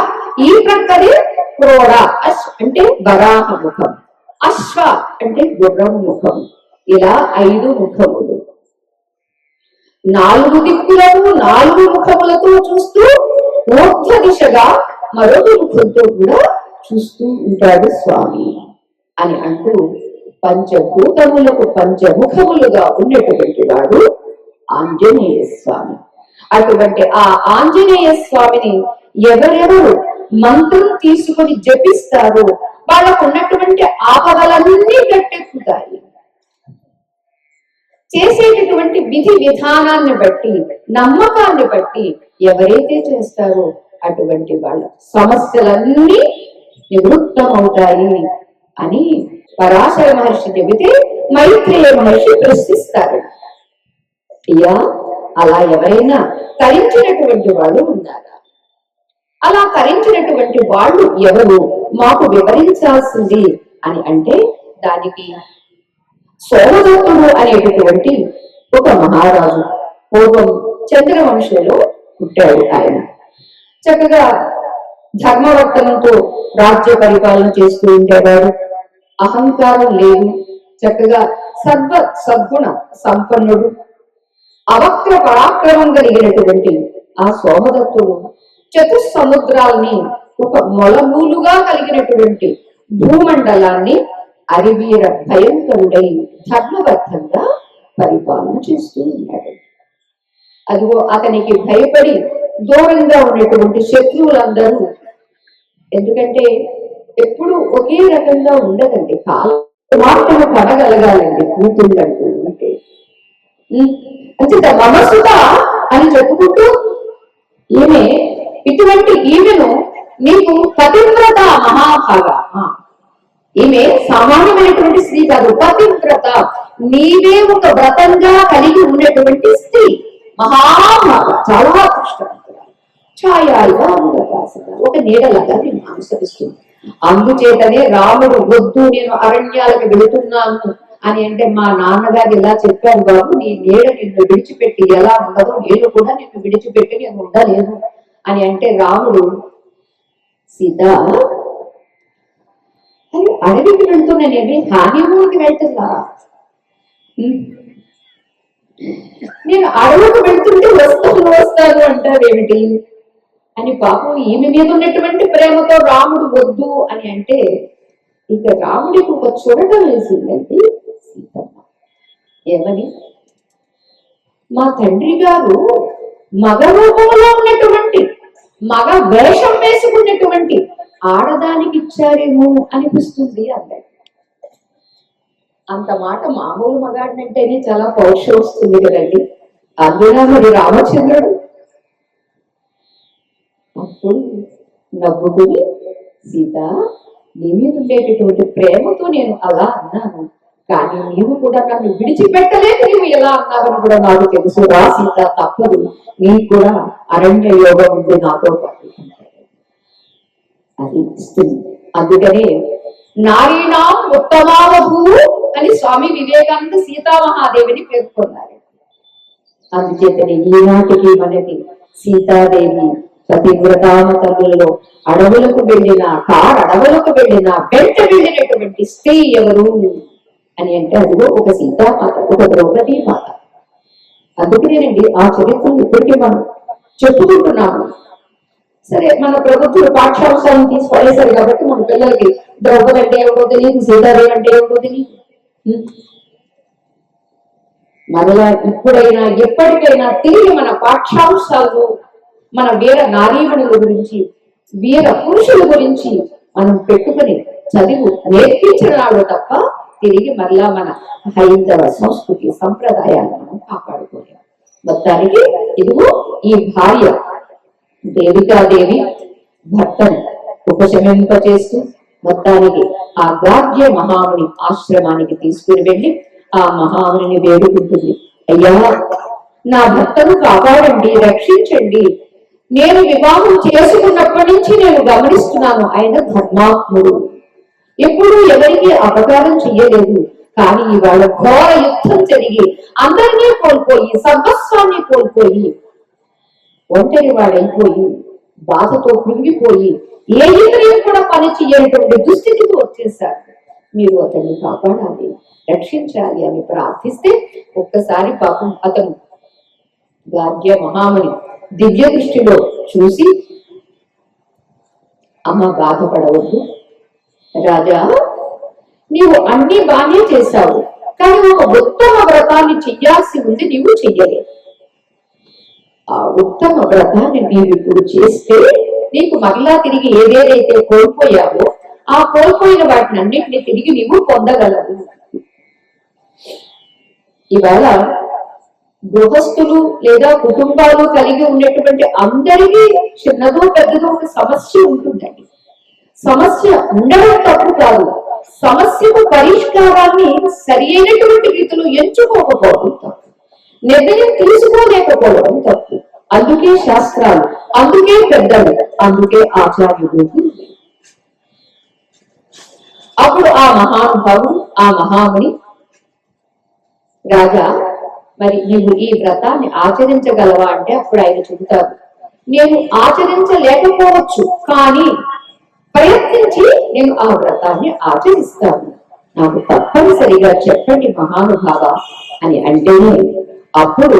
S1: ఈ ప్రక్కది క్రోడ అంటే వరాహ ముఖం, అశ్వ అంటే గుర్రం ముఖం. ఇలా 5 ముఖములు. 4 దిక్కులను 4 ముఖములతో చూస్తూ ఊర్ధ్వ దిశగా మరొక ముఖంతో కూడా చూస్తూ ఉంటాడు స్వామి అని అంటూ పంచభూతములకు పంచముఖములుగా ఉన్నటువంటి వాడు ఆంజనేయ స్వామి. అటువంటి ఆ ఆంజనేయ స్వామిని ఎవరెవరు మంత్రం తీసుకొని జపిస్తారో వాళ్ళకు ఉన్నటువంటి ఆపదలన్నీ గట్టెక్కుతాయి. చేసేటటువంటి విధి విధానాన్ని బట్టి, నమ్మకాన్ని బట్టి ఎవరైతే చేస్తారో అటువంటి వాళ్ళ సమస్యలన్నీ నివృత్తమవుతాయి అని పరాశర మహర్షి చెబితే మైత్రేయ మహర్షి ప్రశ్నిస్తారు. అయ్యా, అలా ఎవరైనా తరించినటువంటి వాళ్ళు ఉన్నారా? అలా తరించినటువంటి వాళ్ళు ఎవరు మాకు వివరించాల్సింది అని అంటే, దానికి సోమదత్తుడు అనేటటువంటి ఒక మహారాజు పూర్వం చంద్రవంశంలో పుట్టాడు. ఆయన చక్కగా ధర్మవర్తనంతో రాజ్య పరిపాలన చేస్తూ ఉండేవాడు. అహంకారం లేదు, చక్కగా సద్గుణ సంపన్నుడు, అవక్ర పరాక్రమం కలిగినటువంటి ఆ సోమదత్తుడు చతుస్సముద్రాల్ని ఒక మొలమూలుగా కలిగినటువంటి భూమండలాన్ని అరివీర భయంకరుడై ధర్మబద్ధంగా పరిపాలన చేస్తూ ఉన్నాడు. అదిగో అతనికి భయపడి దూరంగా ఉన్నటువంటి శత్రువులందరూ, ఎందుకంటే ఎప్పుడు ఒకే రకంగా ఉండదండి, కాలం మాటలు పడగలగాలండి కూతుళ్ళంటూ అంటే. అంచేత మనసుత అని చెప్పుకుంటూ ఈమె, ఇటువంటి ఈమెను నీకు పతివ్రత మహాభాగ, ఈమె సామాన్యమైనటువంటి స్త్రీ కాదు, పతివ్రత, నీవే ఒక వ్రతంగా కలిగి ఉన్నటువంటి స్త్రీ, మహాభాగ, చాలా కష్టపడుతున్నారు. ఛాయాలుగా ఒక నీడలాగా నేను అనుసరిస్తుంది. అందుచేతనే రాముడు వద్దు నేను అరణ్యాలకు వెళుతున్నాను అని అంటే, మా నాన్నగారు ఇలా చెప్పారు, బాబు నీ నీడ నిన్ను విడిచిపెట్టి ఎలా ఉండదో నేను కూడా నిన్ను విడిచిపెట్టి నేను ఉండలేను అని అంటే, రాముడు సీత అని అడవికి వెళ్తున్నానేమి, హానిమూన్కి వెళ్తున్నా, నేను అడవికి వెళ్తుంటే వస్తాను అంటారేమిటి అని పాపం ఈమె మీద ఉన్నటువంటి ప్రేమతో రాముడు వద్దు అని అంటే, ఇక రాముడికి ఒక చురట వేసిందండి సీతమ్మ. ఏమని? మా తండ్రి గారు మగ రూపంలో ఉన్నటువంటి, మగ వేషం వేసుకున్నటువంటి ఆడదానికి ఇచ్చారేమో అనిపిస్తుంది అన్నాడు. అంత మాట మామూలు మగాడినంటేనే చాలా పౌరుషం వస్తుంది కదండి. అందులో మరి రామచంద్రుడు అప్పుడు నవ్వుకుని, సీత నీ మీద ఉండేటటువంటి ప్రేమతో నేను అలా అన్నాను, కానీ నీవు కూడా నన్ను విడిచిపెట్టలేదు, నీవు ఎలా అన్నావని కూడా నాకు తెలుసు రా సీత, తప్పదు, నీకు కూడా అరణ్య యోగం ఉంది నాతో పాటు అది ఇస్తుంది. అందుకనే నారీనా ఉత్తమావభూ అని స్వామి వివేకానంద సీతామహాదేవిని పేర్కొన్నారు. అందుచేతనే ఈనాటికి మనకి సీతాదేవి పతివ్రతామ తల్లులలో అడవులకు వెళ్ళిన అడవులకు వెళ్ళిన వెంట వెళ్ళినటువంటి స్త్రీ ఎవరు అని అంటే అదిగో ఒక సీతామాత, ఒక ద్రౌపదీ మాత. అందుకనేనండి ఆ చరిత్రను ఇప్పటికీ మనం చెప్పుకుంటున్నాము. సరే, మన ప్రభుత్వం పాఠ్యాంశాలను తీసుకునేసరి కాబట్టి మన పిల్లలకి ద్రౌపది అంటే ఏమిటో తెలియదు, సీతాదేవి అంటే ఏమిటో తెలియదు. మరలా ఇప్పుడైనా ఎప్పటికైనా తిరిగి మన పాఠ్యాంశాలు మన వీర నారీమణుల గురించి, వీర పురుషుల గురించి మనం పెట్టుకుని చదువు నేర్పించినాడు తప్ప తిరిగి మరలా మన హైందవ సంస్కృతి సంప్రదాయాలను మనం కాపాడుకోలేము. మొత్తానికి ఇదిగో ఈ భార్య దేవికాదేవి భర్తను ఉపశమింపచేస్తూ మొత్తానికి ఆ గార్గ్య మహాముని ఆశ్రమానికి తీసుకుని వెళ్ళి ఆ మహాముని వేడుకుంటుంది. అయ్యా, నా భర్తను కాపాడండి, రక్షించండి. నేను వివాహం చేసుకున్నప్పటి నుంచి నేను గమనిస్తున్నాను, ఆయన ధర్మాత్ముడు, ఎప్పుడూ ఎవరికి అపకారం చెయ్యలేదు. కానీ ఇవాళ ఘోర యుద్ధం జరిగి అందరినీ కోల్పోయి, సర్వస్వాన్ని కోల్పోయి, ఒంటరి వాడైపోయి, బాధతో కృంగిపోయి, ఏ ఇంద్రియం కూడా పని చెయ్యనటువంటి దుస్థితికి వచ్చేసారు. మీరు అతన్ని కాపాడాలి, రక్షించాలి అని ప్రార్థిస్తే ఒక్కసారి పాపం అతను గార్గ్య మహాముని దివ్య దృష్టిలో చూసి, అమ్మ బాధపడవద్దు రాజా, నీవు అన్ని బానే చేశావు, కానీ ఒక ఉత్తమ వ్రతాన్ని చెయ్యాల్సి ఉంది, నీవు చెయ్యలేదు. ఆ ఉత్తమ వ్రతాన్ని నీవు ఇప్పుడు చేస్తే నీకు మరలా తిరిగి ఏదేదైతే కోల్పోయావో ఆ కోల్పోయిన వాటిని అన్నింటినీ తిరిగి నీవు పొందగలవు. ఇవాళ గృహస్థులు లేదా కుటుంబాలు కలిగి ఉన్నటువంటి అందరికీ చిన్నదో పెద్దదో ఒక సమస్య ఉంటుందండి. సమస్య ఉండడం తప్పు కాదు, సమస్యకు పరిష్కారాన్ని సరి అయినటువంటి రీతిలో ఎంచుకోకపోవడం తప్పు, నిర్ణయం తీసుకోలేకపోవడం తప్పు. అందుకే శాస్త్రాలు, అందుకే పెద్దలు, అందుకే ఆచార్యులు. అప్పుడు ఆ మహానుభావుడు, ఆ మహాముని, రాజా మరి నీవు ఈ వ్రతాన్ని ఆచరించగలవా అంటే అప్పుడు ఆయన చెబుతారు, నేను ఆచరించలేకపోవచ్చు, కానీ ప్రయత్నించి నేను ఆ వ్రతాన్ని ఆచరిస్తాను, నాకు తప్పనిసరిగా చెప్పండి మహానుభావ అని అంటేనే అప్పుడు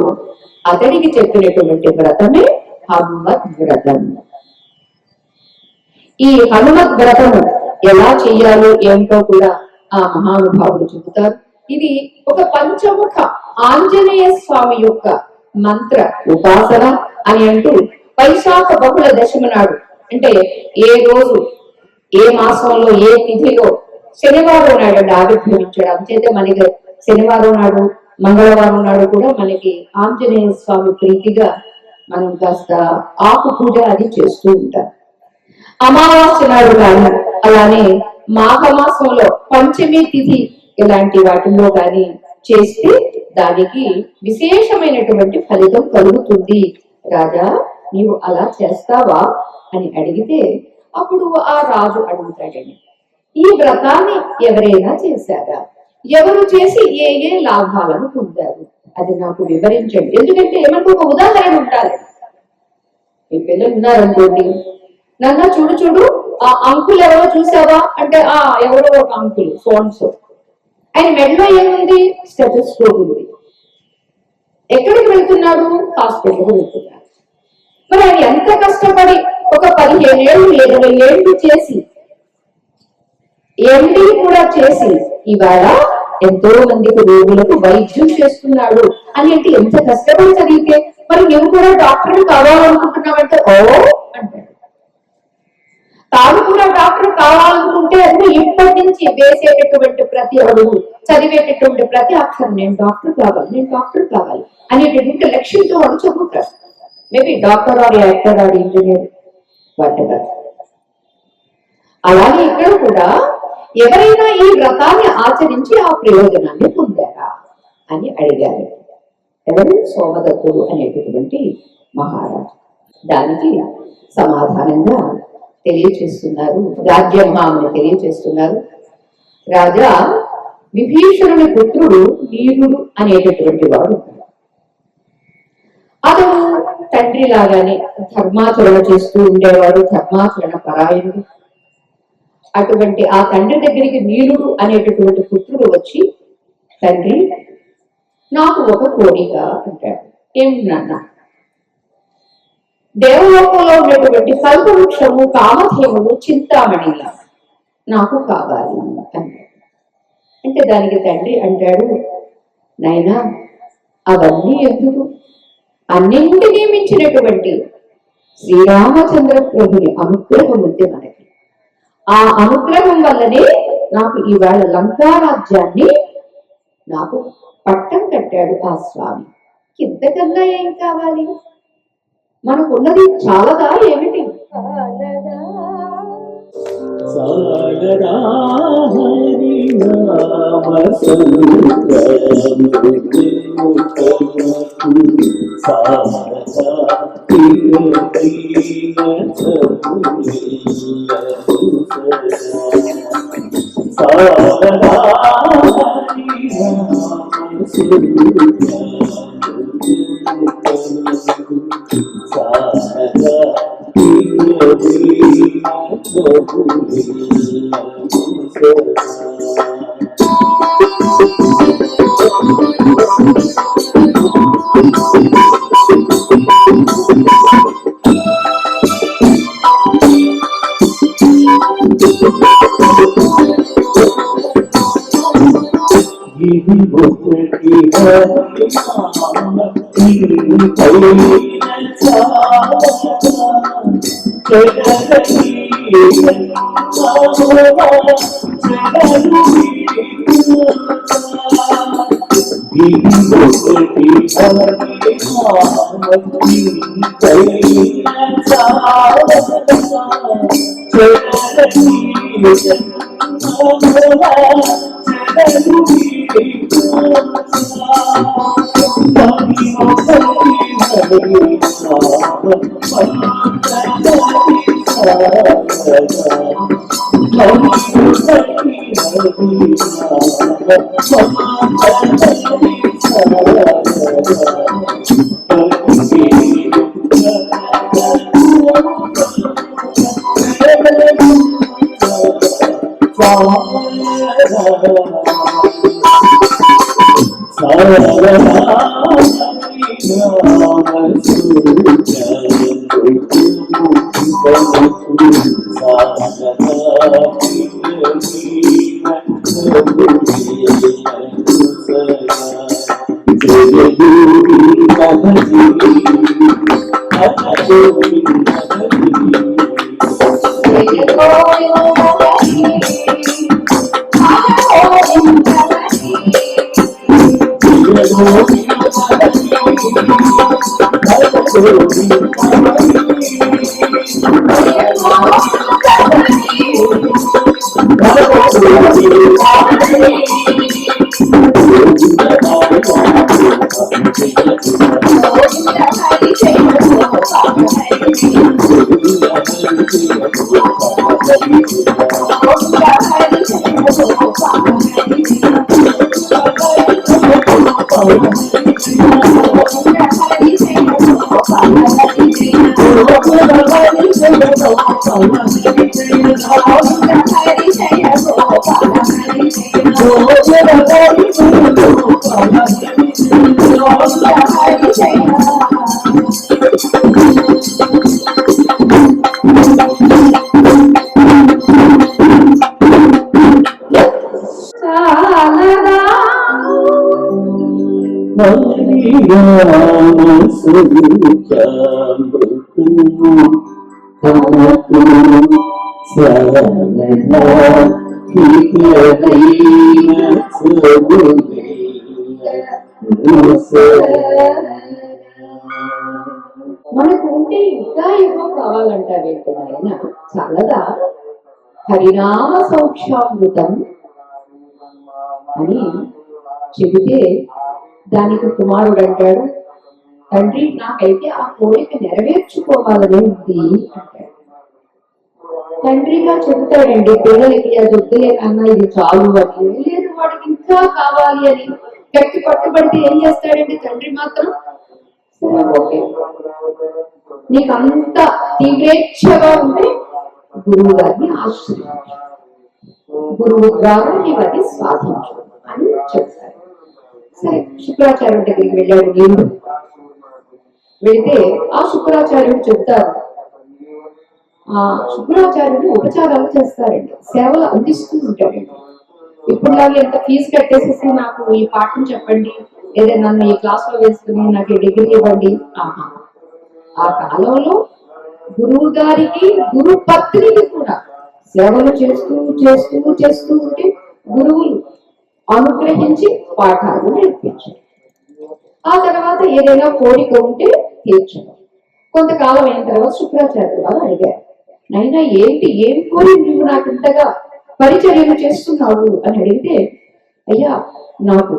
S1: అతడికి చెప్పినటువంటి వ్రతమే హనుమత్ వ్రతం. ఈ హనుమత్ వ్రతము ఎలా చెయ్యాలో ఏమిటో కూడా ఆ మహానుభావుడు చెబుతారు. ఇది ఒక పంచముఖ ఆంజనేయ స్వామి యొక్క మంత్ర ఉపాసన అని అంటూ వైశాఖ బహుళ దశమి నాడు, అంటే ఏ రోజు ఏ మాసంలో ఏ తిథిలో శనివారం నాడు ఆవిర్భవించడం చేత మనకి శనివారం నాడు మంగళవారం నాడు కూడా మనకి ఆంజనేయ స్వామి ప్రీతిగా మనం కాస్త ఆకు పూజ అది చేస్తూ ఉంటాం. అమావాస్య నాడు కానీ, అలానే మాఘమాసంలో పంచమి తిథి ఇలాంటి వాటిల్లో కానీ చేస్తే దానికి విశేషమైనటువంటి ఫలితం కలుగుతుంది. రాజా, నీవు అలా చేస్తావా అని అడిగితే అప్పుడు ఆ రాజు అడుగుతాడండి, ఈ వ్రతాన్ని ఎవరైనా చేశారా, ఎవరు చేసి ఏ ఏ లాభాలను పొందారు అది నాకు వివరించండి. ఎందుకంటే మనకు ఒక ఉదాహరణ ఉండాలి. మీ పిల్లలు ఉన్నారనుకోండి, నన్న చూడు చూడు ఆ అంకుల్ ఎవరో చూసావా అంటే ఆ ఎవరో ఒక అంకుల్ సోన్సో, ఆయన మెడలో ఏముంది, స్టెథోస్కోప్ ఉంది. ఎక్కడికి వెళ్తున్నాడు, హాస్పిటల్కి వెళ్తున్నాడు. మరి ఆయన ఎంత కష్టపడి ఒక 15 ఏళ్ళు 20 ఏళ్ళు చేసి ఎండి కూడా చేసి ఇవాళ ఎంతో మందికి రోగులకు వైద్యం చేస్తున్నాడు అని అంటే ఎంత కష్టపడి చదివితే, మరి నువ్వు కూడా డాక్టర్ కావాలనుకుంటున్నావంటే ఓ అంటాడు. తాను కూడా డాక్టర్ కావాలనుకుంటే అది ఇప్పటి నుంచి వేసేటటువంటి ప్రతి అడుగు, చదివేటటువంటి ప్రతి అక్షరం నేను డాక్టర్ కావాలి, నేను డాక్టర్ కావాలి అనేటటువంటి లక్ష్యంతో వాడు చదువుతాడు. Maybe doctor or actor or engineer whatever. అలాగే ఇక్కడ కూడా ఎవరైనా ఈ వ్రతాన్ని ఆచరించి ఆ ప్రయోజనాన్ని పొందారా అని అడిగారు. ఎవరు, సోమదత్తుడు అనేటటువంటి మహారాజు. దానికి సమాధానంగా తెలియచేస్తున్నారు, రాజ్యమహాముని తెలియచేస్తున్నారు, రాజా విభీషణుని పుత్రుడు వీరుడు అనేటటువంటి వాడు. అతను తండ్రి లాగానే ధర్మాచరణ చేస్తూ ఉండేవాడు, ధర్మాచరణ పరాయణుడు. అటువంటి ఆ తండ్రి దగ్గరికి నీలుడు అనేటటువంటి పుత్రుడు వచ్చి, తండ్రి నాకు ఒక కోరిక అంటాడు. ఏమిటి నాన్న? దేవలోకంలో ఉన్నటువంటి కల్పవృక్షము, కామధేనువు, చింతామణిలా నాకు కావాలి అన్నాడు. అంటే దానికి తండ్రి అంటాడు, నాయనా అవన్నీ ఎందుకు? అన్నింటినీ మించినటువంటి శ్రీరామచంద్ర ప్రభుని అనుగ్రహం ఉంది మనకి. ఆ అనుగ్రహం వల్లనే నాకు ఈవేళ లంకా రాజ్యాన్ని నాకు పట్టం కట్టాడు ఆ స్వామి. ఇంతకన్నా ఏం కావాలి? మనకున్నది చాలదా ఏమిటి?
S2: సాగరా
S1: మనకు ఉంటే ఇంకా ఏమో కావాలంటావేంటి నాయన? చాలదా? హరినామ సౌఖ్యామృతం అని చెబితే దానికి కుమారుడు అంటాడు, తండ్రి నాకైతే ఆ కోరిక నెరవేర్చుకోవాలని ఉంది అంటాడు. తండ్రిగా చెబుతాడండి పిల్లలకి, అది వద్దులే కన్నా ఇది చాలు అని. లేదు, వాడికి ఇంకా కావాలి అని గట్టి పట్టుబడితే ఏం చేస్తాడండి తండ్రి మాత్రం? సరే ఓకే, నీకు అంత తీవ్రేచ్ఛగా ఉంటే గురువు గారిని ఆశ్రయించు, గురువు ద్వారా నీవు అది స్వాధించు అని చెప్తారు. సరే శుక్రాచార్యుడి దగ్గరికి వెళ్ళాడు వీళ్ళు. వెళితే ఆ శుక్రాచార్యుడు చెప్తారు, ఆ శుక్రాచార్యుడు ఉపచారాలు చేస్తారండి, సేవలు అందిస్తూ ఉంటాడండి. ఇప్పుడులాగా ఎంత ఫీజు కట్టేసేసి నాకు ఈ పాఠం చెప్పండి, లేదా నన్ను ఈ క్లాస్ లో వేసుకుని నాకు ఈ డిగ్రీ ఇవ్వండి. ఆహా, ఆ కాలంలో గురువు గారికి గురు పత్నికి కూడా సేవలు చేస్తూ చేస్తూ చేస్తూ ఉంటే గురువులు అనుగ్రహించి పాఠాలు నేర్పించారు. ఆ తర్వాత ఏదైనా కోరిక ఉంటే తీర్చడం. కొంతకాలం అయిన తర్వాత శుక్రాచార్యులు వారు అడిగారు, నైనా ఏంటి, ఏం కోరి నువ్వు నాకు ఇంతగా పరిచర్యలు చేస్తున్నావు అని అడిగితే, అయ్యా నాకు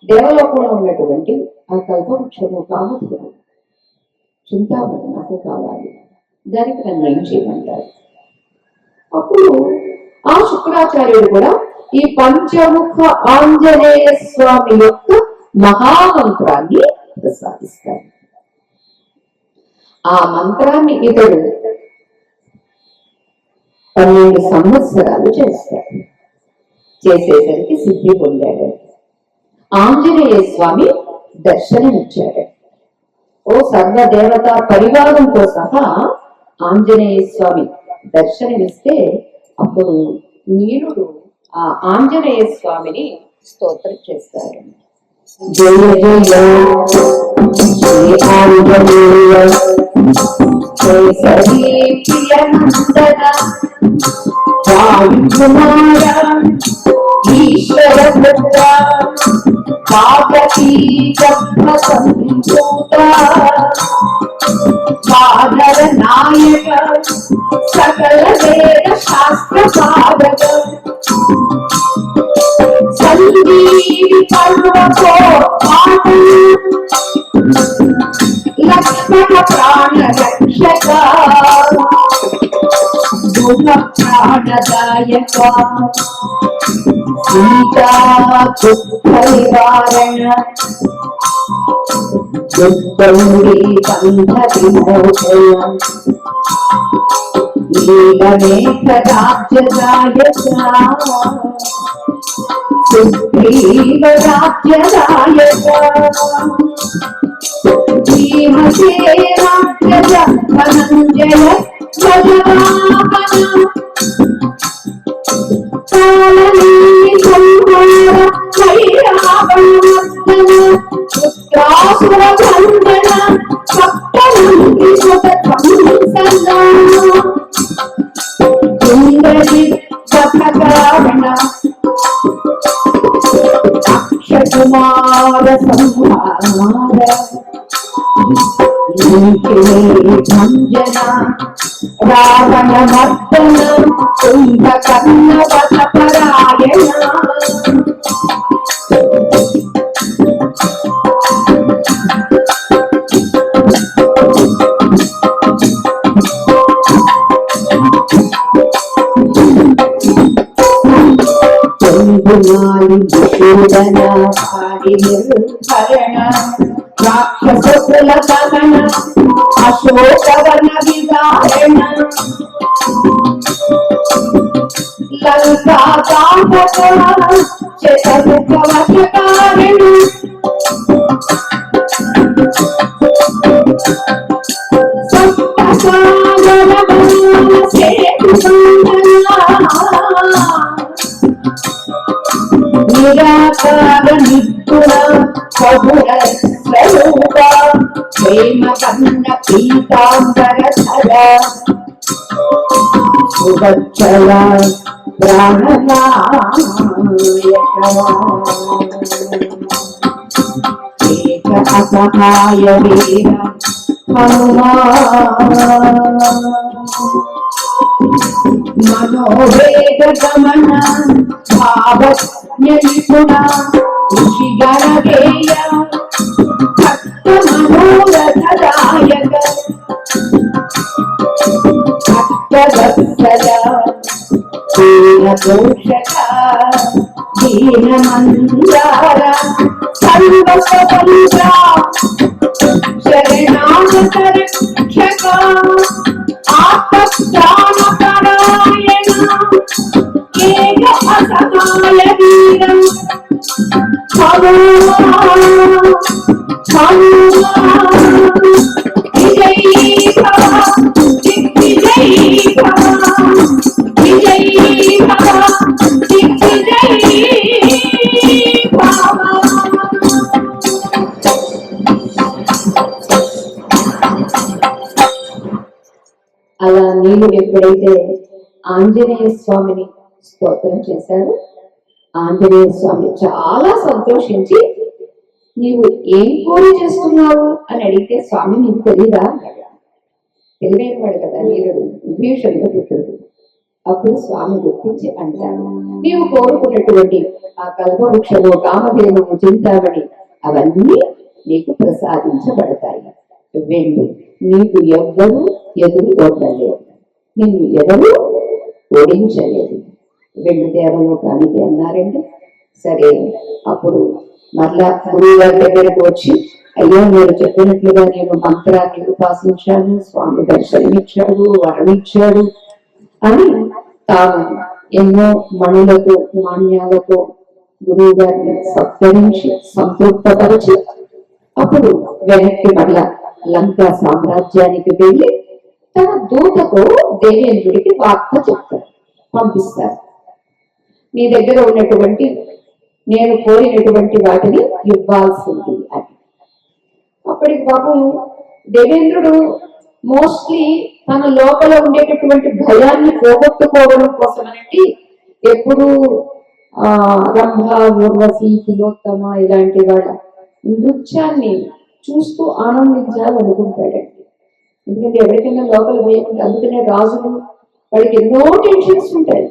S1: దేవలోకంలో ఉన్నటువంటి ఆ కల్పవృక్షము కామధేను చింతామణి నాకు కావాలి, దానికి నన్ను ఏం చేయమంటారు. అప్పుడు ఆ శుక్రాచార్యుడు కూడా ఈ పంచముఖ ఆంజనేయ స్వామి యొక్క మహామంత్రాన్ని ప్రసాదిస్తారు. ఆ మంత్రాన్ని ఇతడు 12 సంవత్సరాలు చేస్తాడు. చేసేసరికి సిద్ధి పొందాడు. ఆంజనేయ స్వామి దర్శనమిచ్చాడు. ఓ సర్వదేవతా పరివారంతో సహా ఆంజనేయ స్వామి దర్శనమిస్తే అప్పుడు నీనుడు ఆ ఆంజనేయ స్వామిని స్తోత్రం చేస్తారు. జయ జయ శ్రీ ఆంజనేయ కేసరి ప్రియ నందన వాయుకుమార ఈశ్వర పుత్ర కాకతీ గర్భ సంభూత సాగర నాయక సకల వేద శాస్త్ర సాధక సంజీవి పర్వతో లక్ష్మణ ప్రాణ రక్షక గుణ ప్రాణదాయక సీతా దుఃఖ నివారణ దుర్గౌరీ బంధ విమోచన లీలమేఘ రాజ్యదాయక సుగ్రీవ రాజ్యదాయక భీమసేనాగ్రజ ధనంజయ భజవాహన కాలనీ సంహార వైరావణవర్ధన పుత్రాసుర భంజన సప్తమంత్రి సుత ధ్వంసన ఇంద్రజిత్ కారణ అక్షకుమార సంహార భంజన రావణ మర్దన కుంభకర్ణ వద పరాయణ శూదన పాడి నిర్భరణ రాక్షసుల దహన అశోకవన విదారణ లంకా గాంధక శతముఖ వశకారణ సప్తసాగర వన సేతు నిరాకార నిపుణ కబుర స్వరూప ప్రేమ కన్న పీతాంబర ధర సువచ్చల ప్రాణనాయక ఏక అసహాయ వీర హనుమాన్ మనోవేగ గమన భావజ్ఞ నిపుణ ఋషి గణగేయ భక్త మనోరథదాయక భక్తవత్సల దీనపోషక దీనమందార సర్వస్వతంత్ర అలా నేను ఎప్పుడైతే ఆంజనేయ స్వామిని స్తోత్రం చేశారో ఆంజనేయ స్వామి చాలా సంతోషించి నీవు ఏం కోరి చేస్తున్నావు అని అడిగితే స్వామి నీకు తెలియదా అన్నాడు. తెలివైన వాడు కదా నీరుడు విభీషణుడు పుత్రుడు. అప్పుడు స్వామి గుర్తించి అంటారు, నీవు కోరుకున్నటువంటి ఆ కల్పవృక్షము కామధేనువు చింతామణి అవన్నీ నీకు ప్రసాదించబడతాయి. వెళ్ళి నీకు ఎవ్వరూ ఎదురు ఓడలేదు, నిన్ను ఎవరు ఓడించలేదు, వెళ్ళు దేవలోకానికి అన్నారండి. సరే అప్పుడు మరలా గురువు గారి దగ్గరకు వచ్చి అయ్యో మీరు చెప్పినట్లుగా నేను మంత్రాన్ని ఉపాసించాను, స్వామి దర్శనమిచ్చాడు, వరమిచ్చాడు అని తాను ఎన్నో మణులతో మాన్యాలతో గురువు గారిని సత్కరించి సంతృప్తపరిచి అప్పుడు వెనక్కి మరలా లంకా సామ్రాజ్యానికి వెళ్ళి తన దూతతో దేవేంద్రుడికి వార్త చెప్తారు, పంపిస్తారు. మీ దగ్గర ఉన్నటువంటి నేను కోరినటువంటి వాటిని ఇవ్వాల్సింది అని. అప్పటికి పాపం దేవేంద్రుడు మోస్ట్లీ తన లోపల ఉండేటటువంటి భయాన్ని పోగొట్టుకోవడం కోసమనండి ఎప్పుడు రంభ, ఊర్వశి, తిలోత్తమ ఇలాంటి వాళ్ళ నృత్యాన్ని చూస్తూ ఆనందించాలనుకుంటాడండి. ఎందుకంటే ఎవరికైనా లోపల భయం ఉంటుంది. అందుకనే రాజులు వాడికి ఎన్నో టెన్షన్స్ ఉంటాయి,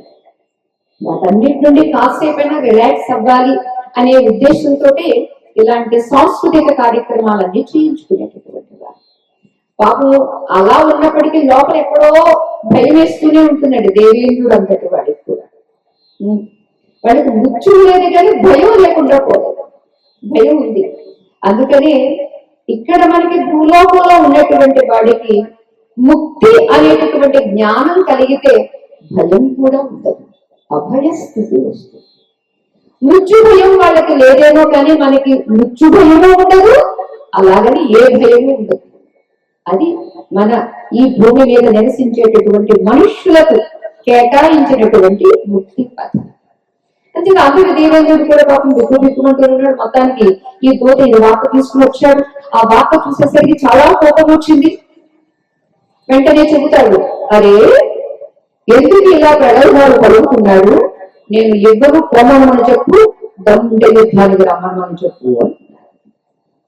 S1: వాటన్నిటి నుండి కాసేపైనా రిలాక్స్ అవ్వాలి అనే ఉద్దేశంతో ఇలాంటి సాంస్కృతిక కార్యక్రమాలన్నీ చేయించుకునేటటువంటి వారు. పాపం అలా ఉన్నప్పటికీ లోపల ఎక్కడో భయం వేస్తూనే ఉంటుందండి దేవేంద్రుడు అంతటి వాడికి కూడా. వాడికి మృత్యువు లేదు కానీ భయం లేకుండా పోలేదు, భయం ఉంది. అందుకని ఇక్కడ మనకి భూలోకంలో ఉన్నటువంటి వాడికి ముక్తి అనేటటువంటి జ్ఞానం కలిగితే భయం కూడా ఉండదు, అభయ స్థితి వస్తుంది. మృత్యు భయం వాళ్ళకి లేదేమో కానీ మనకి మృత్యు భయమూ ఉండదు, అలాగని ఏ భయమూ ఉండదు. అది మన ఈ భూమి మీద నివసించేటటువంటి మనుష్యులకు కేటాయించినటువంటి ముక్తి పథ. అంటే అందరి దేవేంద్రుడు కూడా పాపం బిక్కుమంటున్నాడు. మొత్తానికి ఈ దూత ఈ వార్త తీసుకుని వచ్చాడు. ఆ వార్త చూసేసరికి చాలా కోపం వచ్చింది. వెంటనే చెబుతాడు, అరే ఎందుకు ఇలా ప్రగల్భాలు పలుకుతున్నాడు, నేను ఎవ్వరూ పొమ్మని చెప్పు, దమ్ముంటే యుద్ధానికి రమ్మని చెప్పు అని.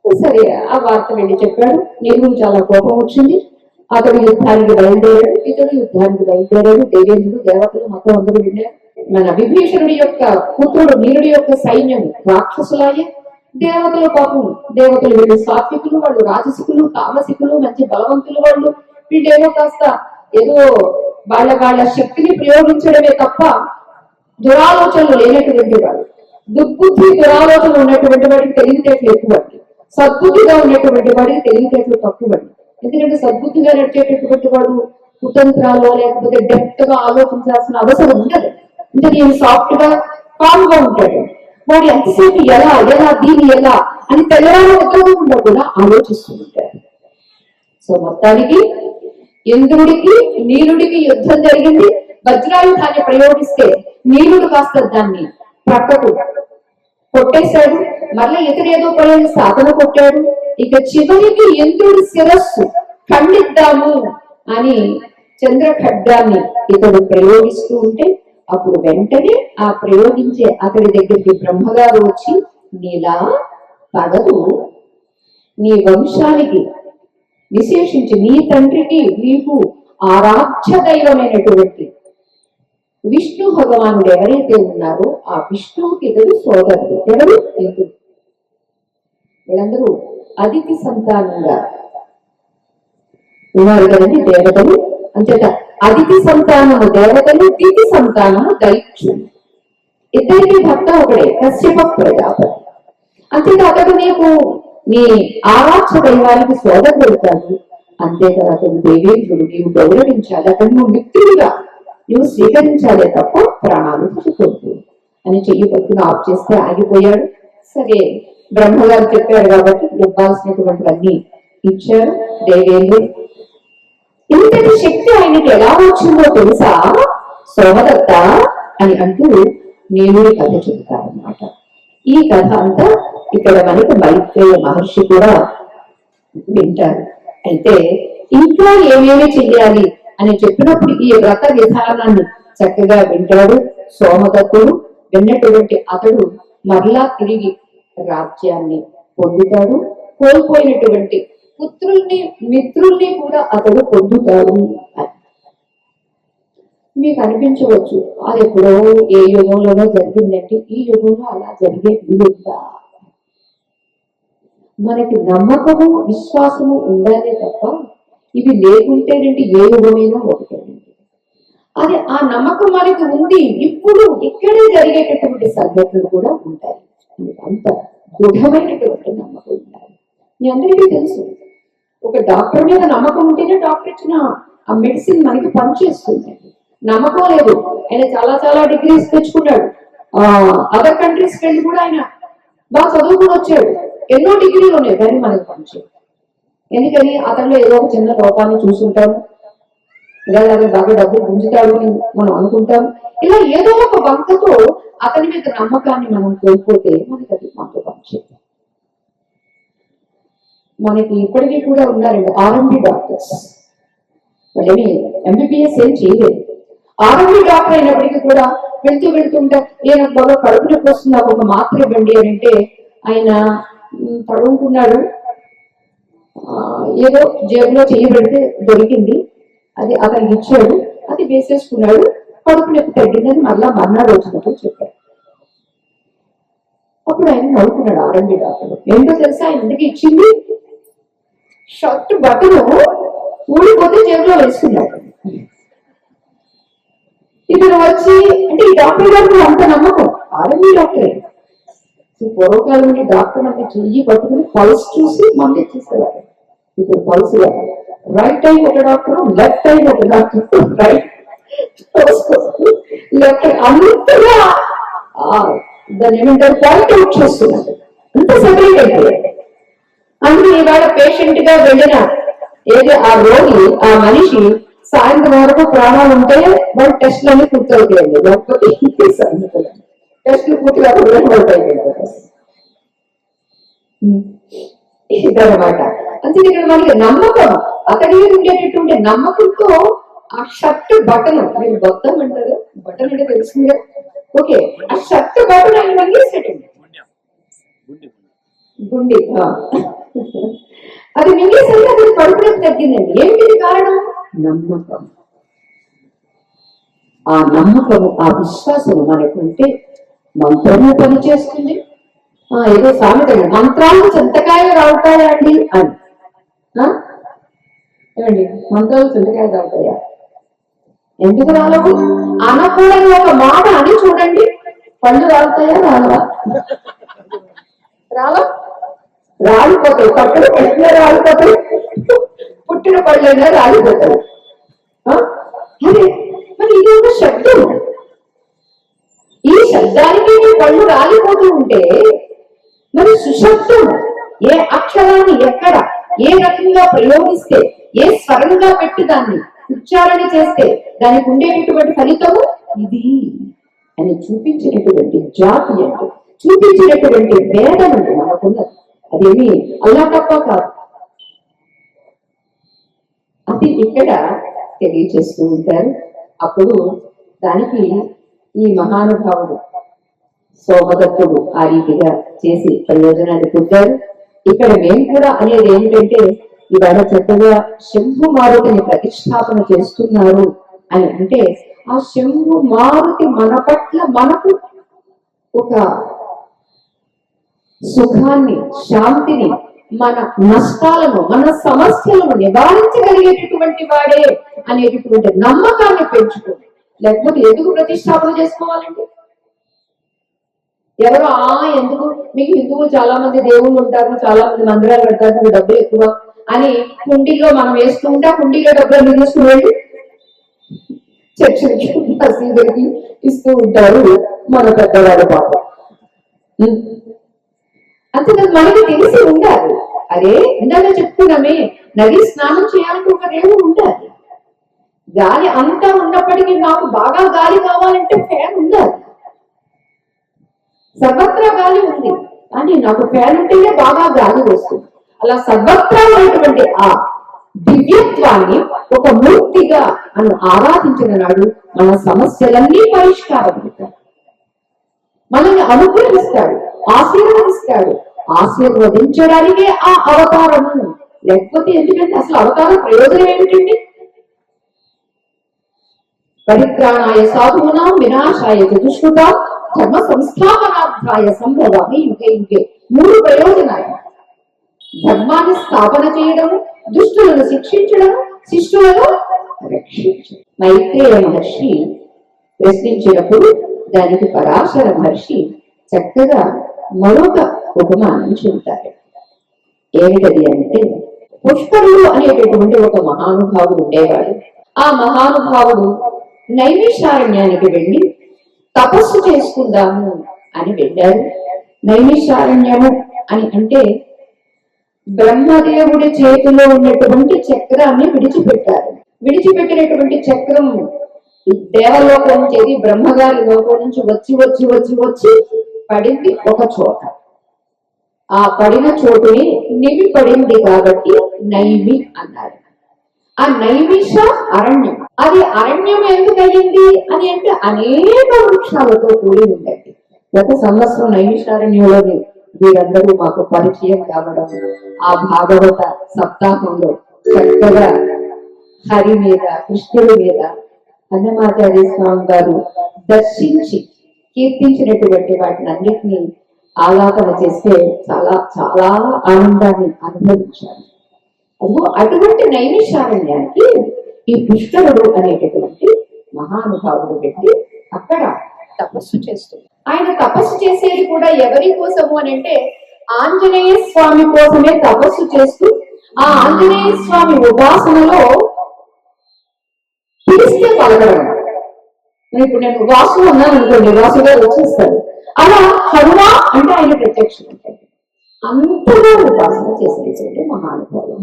S1: సరే ఆ వార్త వెళ్ళి చెప్పాడు. నీకు చాలా కోపం వచ్చింది. అతడు యుద్ధానికి బయలుదేరాడు, ఇతడు యుద్ధానికి బయలుదేరాడు. దేవేంద్రుడు దేవతలు మొత్తం అందరూ వెళ్ళారు. మన విభీషణుడి యొక్క పుత్రుడు నీరుడి యొక్క సైన్యం రాక్షసులాగే, దేవతల పాపం దేవతలు వీళ్ళు సాత్వికులు, వాళ్ళు రాజసికులు, తామసికులు, మంచి బలవంతులు. వాళ్ళు వీళ్ళేమో కాస్త ఏదో వాళ్ళ శక్తిని ప్రయోగించడమే తప్ప దురాలోచనలు లేనటువంటి వాడు. దుర్బుద్ధి దురాలోచన ఉన్నటువంటి వాడికి తెలివితేటలు ఎక్కువండి, సద్బుద్ధిగా ఉన్నటువంటి వాడికి తెలివితేటలు తక్కువండి. ఎందుకంటే సద్బుద్ధిగా నడిచేటటువంటి వాడు కుతంత్రాలు లేకపోతే డెప్త్ గా ఆలోచించాల్సిన అవసరం ఉండదు. అంటే నేను సాఫ్ట్ గా కామ్ గా ఉంటాడు. వాడు ఎంతసేపు ఎలా దీని ఎలా అని తెల్లవారు ఉద్యోగంలో కూడా ఆలోచిస్తూ ఉంటాడు. సో మొత్తానికి ఇంద్రుడికి నీలుడికి యుద్ధం జరిగింది. వజ్రాయుధాన్ని ప్రయోగిస్తే నీలుడు కాస్త దాన్ని ప్రక్కకు కొట్టేశాడు. మళ్ళీ ఇతడేదో ప్రయోగిస్తే అతను కొట్టాడు. ఇక చివరికి ఇంద్రుడి శిరస్సు ఖండిద్దాము అని చంద్ర ఖడ్గాన్ని ఇతడు ప్రయోగిస్తూ ఉంటే అప్పుడు వెంటనే ఆ ప్రయోగించే అతడి దగ్గరికి బ్రహ్మగారు వచ్చి, నీలా పగదు, నీ వంశానికి విశేషించి నీ తండ్రికి నీకు ఆరాధ్య దైవమైనటువంటి విష్ణు భగవానుడు ఎవరైతే ఉన్నారో ఆ విష్ణువుకి ఇతడు సోదరుడు. ఎవరు? ఇంద్రుడు. వీళ్ళందరూ అదితి సంతానంగా ఉన్నారు కదండి దేవతలు. అంచేత అదితి సంతానము దేవతలు, దితి సంతానము దైత్యులు. ఇద్దరికి భర్త ఒకడే, కశ్యప ప్రజాపతి. అంతేత అతడు నీకు నీ ఆరాధ్య దైవానికి సోదరుడు అవుతాడు. అంతేకాదు అతడు దేవేంద్రుడు, నీవు గౌరవించాలి, అతను నువ్వు మిత్రుడిగా నువ్వు స్వీకరించాలే తప్ప ప్రాణాలు తీసుకోవద్దు అని చెయ్యి పట్టుకుని ఆఫ్ చేస్తే ఆగిపోయాడు. సరే బ్రహ్మగారు చెప్పారు కాబట్టి ఇవ్వాల్సినటువంటివన్నీ ఇచ్చారు. దేవేంద్రుడు ఇంతటి శక్తి ఆయనకి ఎలా వచ్చిందో తెలుసా సోమదత్త అని అంటూ నేను కథ చెబుతారన్నమాట. ఈ కథ అంతా ఇక్కడ మనకి మైత్రేయ మహర్షి కూడా వింటారు. అయితే ఇంకా ఏమేమి చెయ్యాలి అని చెప్పినప్పుడు ఈ వ్రత విధానాన్ని చక్కగా వింటాడు సోమదత్తుడు. విన్నటువంటి అతడు మరలా తిరిగి రాజ్యాన్ని పొందుతాడు. కోల్పోయినటువంటి పుత్రుల్ని మిత్రుల్ని కూడా అతడు పొందుతాడు. మీకు అనిపించవచ్చు అది ఎప్పుడో ఏ యుగంలోనో జరిగిందంటే ఈ యుగంలో అలా జరిగే వీలుందా? మనకి నమ్మకము విశ్వాసము ఉండాలే తప్ప ఇవి లేకుంటేనంటే ఏ యుగమైనా ఒకటేనండి. అది ఆ నమ్మకం మనకి ఉంది. ఇప్పుడు ఇక్కడే జరిగేటటువంటి సంఘటనలు కూడా ఉంటాయి. అంత దృఢమైనటువంటి నమ్మకం ఉండాలి. మీ అందరికీ తెలుసు ఒక డాక్టర్ మీద నమ్మకం ఉంటేనే డాక్టర్ ఇచ్చిన ఆ మెడిసిన్ మనకి పనిచేస్తుందండి. నమ్మకం లేదు, ఆయన చాలా చాలా డిగ్రీస్ తెచ్చుకున్నాడు. అదర్ కంట్రీస్కి వెళ్ళి కూడా ఆయన బాగా చదువుకుని వచ్చాడు. ఎన్నో డిగ్రీలు ఉన్నాయి, కానీ మనకు పనిచేయదు. ఎందుకని అతనిలో ఏదో ఒక చిన్న లోపాన్ని చూసుంటాం, లేదా బాగా డబ్బు గుంజుతాడు అని మనం అనుకుంటాం. ఇలా ఏదో ఒక వంకతో అతని మీద నమ్మకాన్ని మనం కోల్పోతే మనకి అది మనతో పనిచేయదు. మనకి ఇప్పటికీ కూడా ఉన్నారండి ఆర్ఎంపీ డాక్టర్స్. వాళ్ళేమి ఎంబీబీఎస్ ఏం చేయలేదు. ఆర్ఎంపీ డాక్టర్ అయినప్పటికీ కూడా వెళ్తుంటే నేను బాగా కడుపు నొప్పి వస్తుంది, నాకు ఒక మాత్ర ఇవ్వండి అని అంటే ఆయన తడుముకున్నాడు. ఏదో జేబులో చేయబడితే దొరికింది, అది అతనికి ఇచ్చాడు. అది వేసేసుకున్నాడు. కడుపు నొప్పి తగ్గిందని మళ్ళా మర్నాడు వచ్చినప్పుడు చెప్పాడు. అప్పుడు ఆయన నవ్వుకున్నాడు ఆర్ఎంపీ డాక్టర్. ఏంటో తెలుసా ఆయన ఎందుకు ఇచ్చింది? షర్ట్ బట్టను ఊడిపోతే జేబులో వేసుకున్నాడు. ఇతను వచ్చి అంటే ఈ డాక్టర్ గారు అంత నమ్మకం. ఆర్ఎంపీ డాక్టరే. పూర్వకాలం డాక్టర్ అంటే చెయ్యి పట్టుకుని పల్స్ చూసి మంది ఇచ్చేసేవారు. ఇప్పుడు పల్స్ రైట్ టైం ఒక డాక్టర్, లెఫ్ట్ టైం ఒక డాక్టర్, రైట్ లెఫ్ట్ అంతగా దాన్ని ఏమంటారు పాయింట్ అవుట్ చేస్తున్నారు. అంత సెపరేట్ అయిపోయారు. అందుకే ఇవాళ పేషెంట్ గా వెళ్ళిన ఏది ఆ రోగి ఆ మనిషి సాయంత్రం వరకు ప్రాణాలు ఉంటే వాళ్ళు టెస్ట్లన్నీ పూర్తవుతాయండి. లేకపోతే టెస్ట్లు పూర్తిగా ఇదనమాట. అంతే ఇక్కడ మనకి నమ్మకం అతడి మీద ఉండేటటువంటి నమ్మకంతో ఆ షర్ట్ బటన్, మీరు బొత్తం అంటారు, బటన్ అంటే తెలిసిందే. ఓకే, ఆ షర్ట్ బటన్ ఆయన మింగేసేటండి. గుండె అది మింగేసరికి అతని కడుపులో తగ్గిందండి. ఏమిటి కారణం? నమ్మకం. ఆ నమ్మకము ఆ విశ్వాసము మనకుంటే మంత్రము పనిచేస్తుంది. ఏదో సామెత మంత్రాలు చింతకాయలు రావుతాయా అండి అని. ఏమండి మంత్రాలు చింతకాయలు రావుతాయా? ఎందుకు రాలవు? అనకూడని ఒక మాట అని చూడండి, పళ్ళు రాలుతాయా? రాలవా? రాలిపోతాయి. పట్టున పట్టిన రాలిపోతాయి, పుట్టిన పళ్ళైనా రాలిపోతాయి. అదే మరి ఇది ఒక శబ్దం. ఈ శబ్దానికి పళ్ళు రాలిపోతూ ఉంటే మరి సుశబ్దం ఏ అక్షరాన్ని ఎక్కడ ఏ రకంగా ప్రయోగిస్తే, ఏ స్వరంగా పెట్టి దాన్ని ఉచ్చారణ చేస్తే దానికి ఉండేటటువంటి ఫలితము ఇది అని చూపించినటువంటి జాతి అంటే, చూపించినటువంటి వేదం అంటే మనకున్నది. అదేమి అల్లా తప్ప కాదు. అది ఇక్కడ తెలియచేస్తూ ఉంటారు. అప్పుడు దానికి ఈ మహానుభావుడు సోమదత్తుడు ఆ రీతిగా చేసి ప్రయోజనాన్ని పొందారు. ఇక్కడ మేము కూడా అనేది ఏమిటంటే ఇవాళ చక్కగా శంభు మారుతిని ప్రతిష్టాపన చేస్తున్నారు అని అంటే ఆ శంభు మారుతి మన పట్ల మనకు ఒక సుఖాన్ని, శాంతిని, మన నష్టాలను, మన సమస్యలను నివారించగలిగేటటువంటి వాడే అనేటటువంటి నమ్మకాన్ని పెంచుకోండి. లేకపోతే ఎందుకు ప్రతిష్టాపన చేసుకోవాలండి? ఎవరు ఎందుకు మీకు హిందువులు చాలా మంది దేవుళ్ళు ఉంటారు, చాలా మంది మందిరాలు పెడతారు, మీకు డబ్బులు ఎక్కువ అని హుండీలో మనం వేస్తూ ఉంటే ఆ హుండీలో డబ్బులు తీసుకుని చర్చలకి మసీదులకి ఇస్తూ ఉంటారు మన పెద్దవాళ్ళు పాపం. అంతేకాదు మనకి తెలిసి ఉండాలి. అదే ఇందాక చెప్పుకున్నామే, నది స్నానం చేయాలంటే ఒక రేవు ఉండాలి. గాలి అంతా ఉన్నప్పటికీ నాకు బాగా గాలి కావాలంటే ఫ్యాన్ ఉండాలి. సర్వత్రా గాలి ఉంది కానీ నాకు ఫ్యాన్ ఉంటేనే బాగా గాలి వస్తుంది. అలా సర్వత్రా ఉన్నటువంటి ఆ దివ్యత్వాన్ని ఒక మూర్తిగా మనం ఆరాధించిన నాడు మన సమస్యలన్నీ పరిష్కారం అవుతాయి. మనల్ని అనుగ్రహిస్తాడు, ఆశీర్వదిస్తాడు. ఆశీర్వదించడానికే ఆ అవతారము. లేకపోతే ఎందుకంటే అసలు అవతార ప్రయోజనం ఏమిటండి? పరిత్రాణాయ సాధూనాం వినాశాయ చతుష్కృతాం ధర్మ సంస్థాపనార్థాయ సంభవామి యుగే యుగే. 3 ప్రయోజనాలు: ధర్మాన్ని స్థాపన చేయడము, దుష్టులను శిక్షించడము, శిష్యులను రక్షించడం. మైత్రేయ మహర్షి ప్రశ్నించినప్పుడు దానికి పరాశర మహర్షి చక్కగా మరొక ఉపమానం చెబుతారు. ఏమిటది అంటే, పుష్కరుడు అనేటటువంటి ఒక మహానుభావుడు ఉండేవాడు. ఆ మహానుభావుడు నైమిషారణ్యానికి వెళ్ళి తపస్సు చేసుకుందాము అని వెళ్ళారు. నైమిషారణ్యము అని అంటే బ్రహ్మదేవుడి చేతిలో ఉన్నటువంటి చక్రాన్ని విడిచిపెట్టారు. విడిచిపెట్టినటువంటి చక్రం దేవలోకం నుంచి, బ్రహ్మగారి లోకం నుంచి వచ్చి వచ్చి వచ్చి వచ్చి పడింది ఒక చోట. ఆ పడిన చోటుని నివి పడింది కాబట్టి నైమి అన్నారు. ఆ నైమిష అరణ్యం. అది అరణ్యం ఎందుకు అయ్యింది అని అంటే అనేక వృక్షాలతో కూడి ఉందండి. గత సంవత్సరం నైమిషారణ్యంలోని వీరందరూ మాకు పరిచయం కావడం, ఆ భాగవత సప్తాహంలో చక్కగా హరి మీద, కృష్ణుడి మీద అన్నమాచార్య స్వామి గారు దర్శించి కీర్తించినటువంటి వాటిని అన్నిటినీ ఆలాపన చేస్తే చాలా చాలా ఆనందాన్ని అనుభవించారు. అటువంటి నైమిషారణ్యానికి ఈ పుష్కరుడు అనేటటువంటి మహానుభావుడు పెట్టి అక్కడ తపస్సు చేస్తుంది. ఆయన తపస్సు చేసేది కూడా ఎవరి కోసము అని అంటే ఆంజనేయ స్వామి కోసమే తపస్సు చేస్తూ, ఆ ఆంజనేయ స్వామి ఉపాసనలో పిలిస్తే పలకడం. ఇప్పుడు నేను వాసు అన్నాను అనుకోండి, వాసుగా వచ్చేస్తాడు. అలా హనుమా అంటే ఆయన ప్రత్యక్షం ఉంటుంది. అంతగా ఉపాసన చేసేటువంటి మహానుభావులు.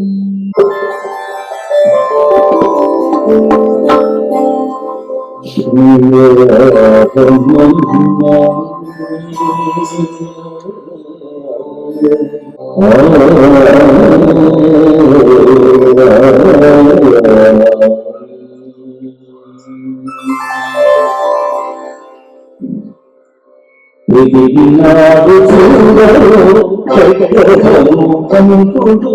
S2: విధినాడు చూడరు చక్రముఖముడు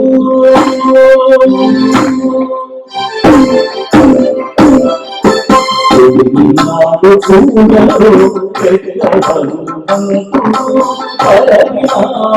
S2: విధినాడు చూడరు చక్రముఖముడు పరమినాడు చూడరు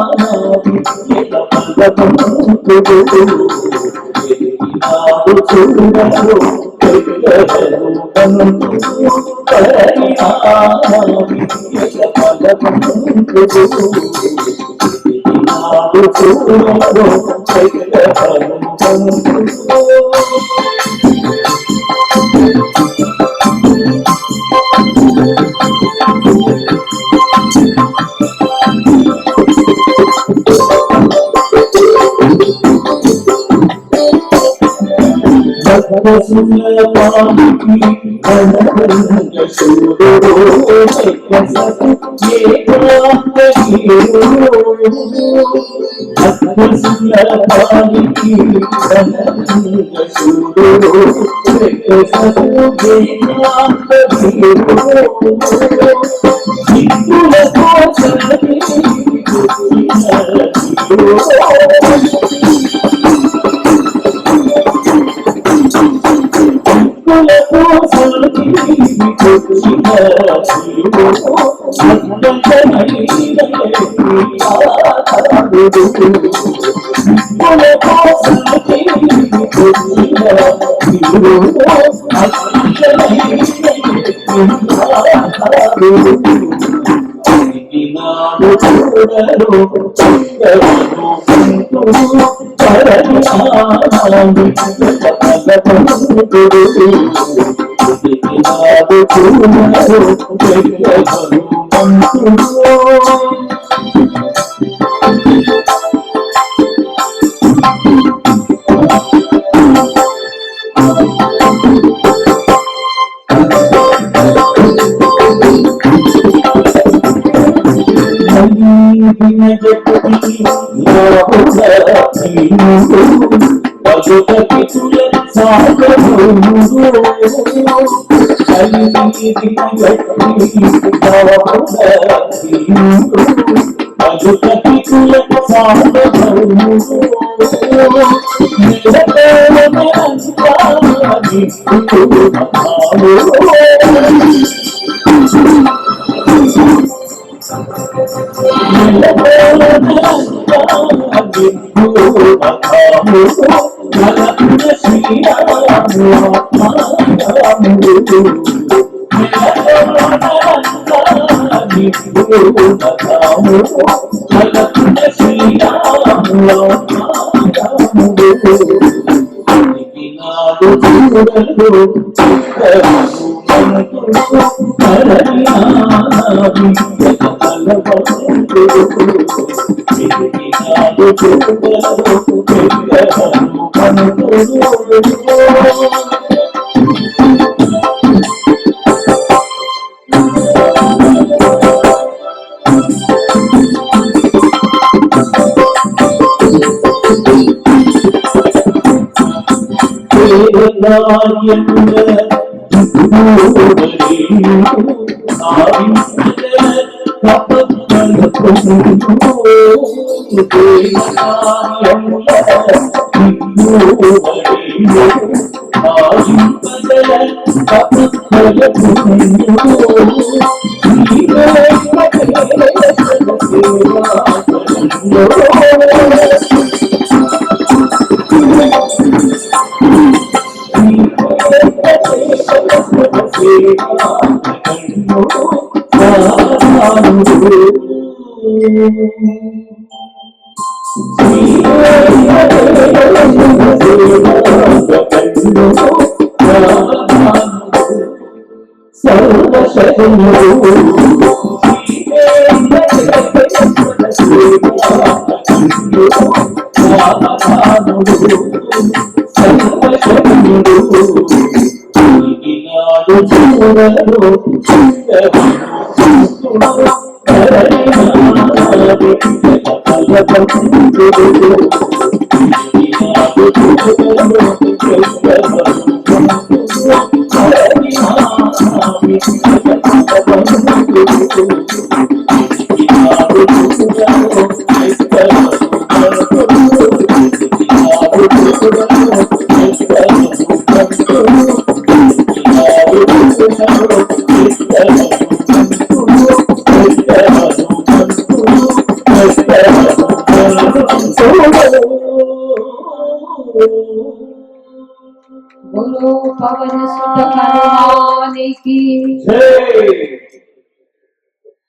S1: बोलो पवन सुत हनुमान की।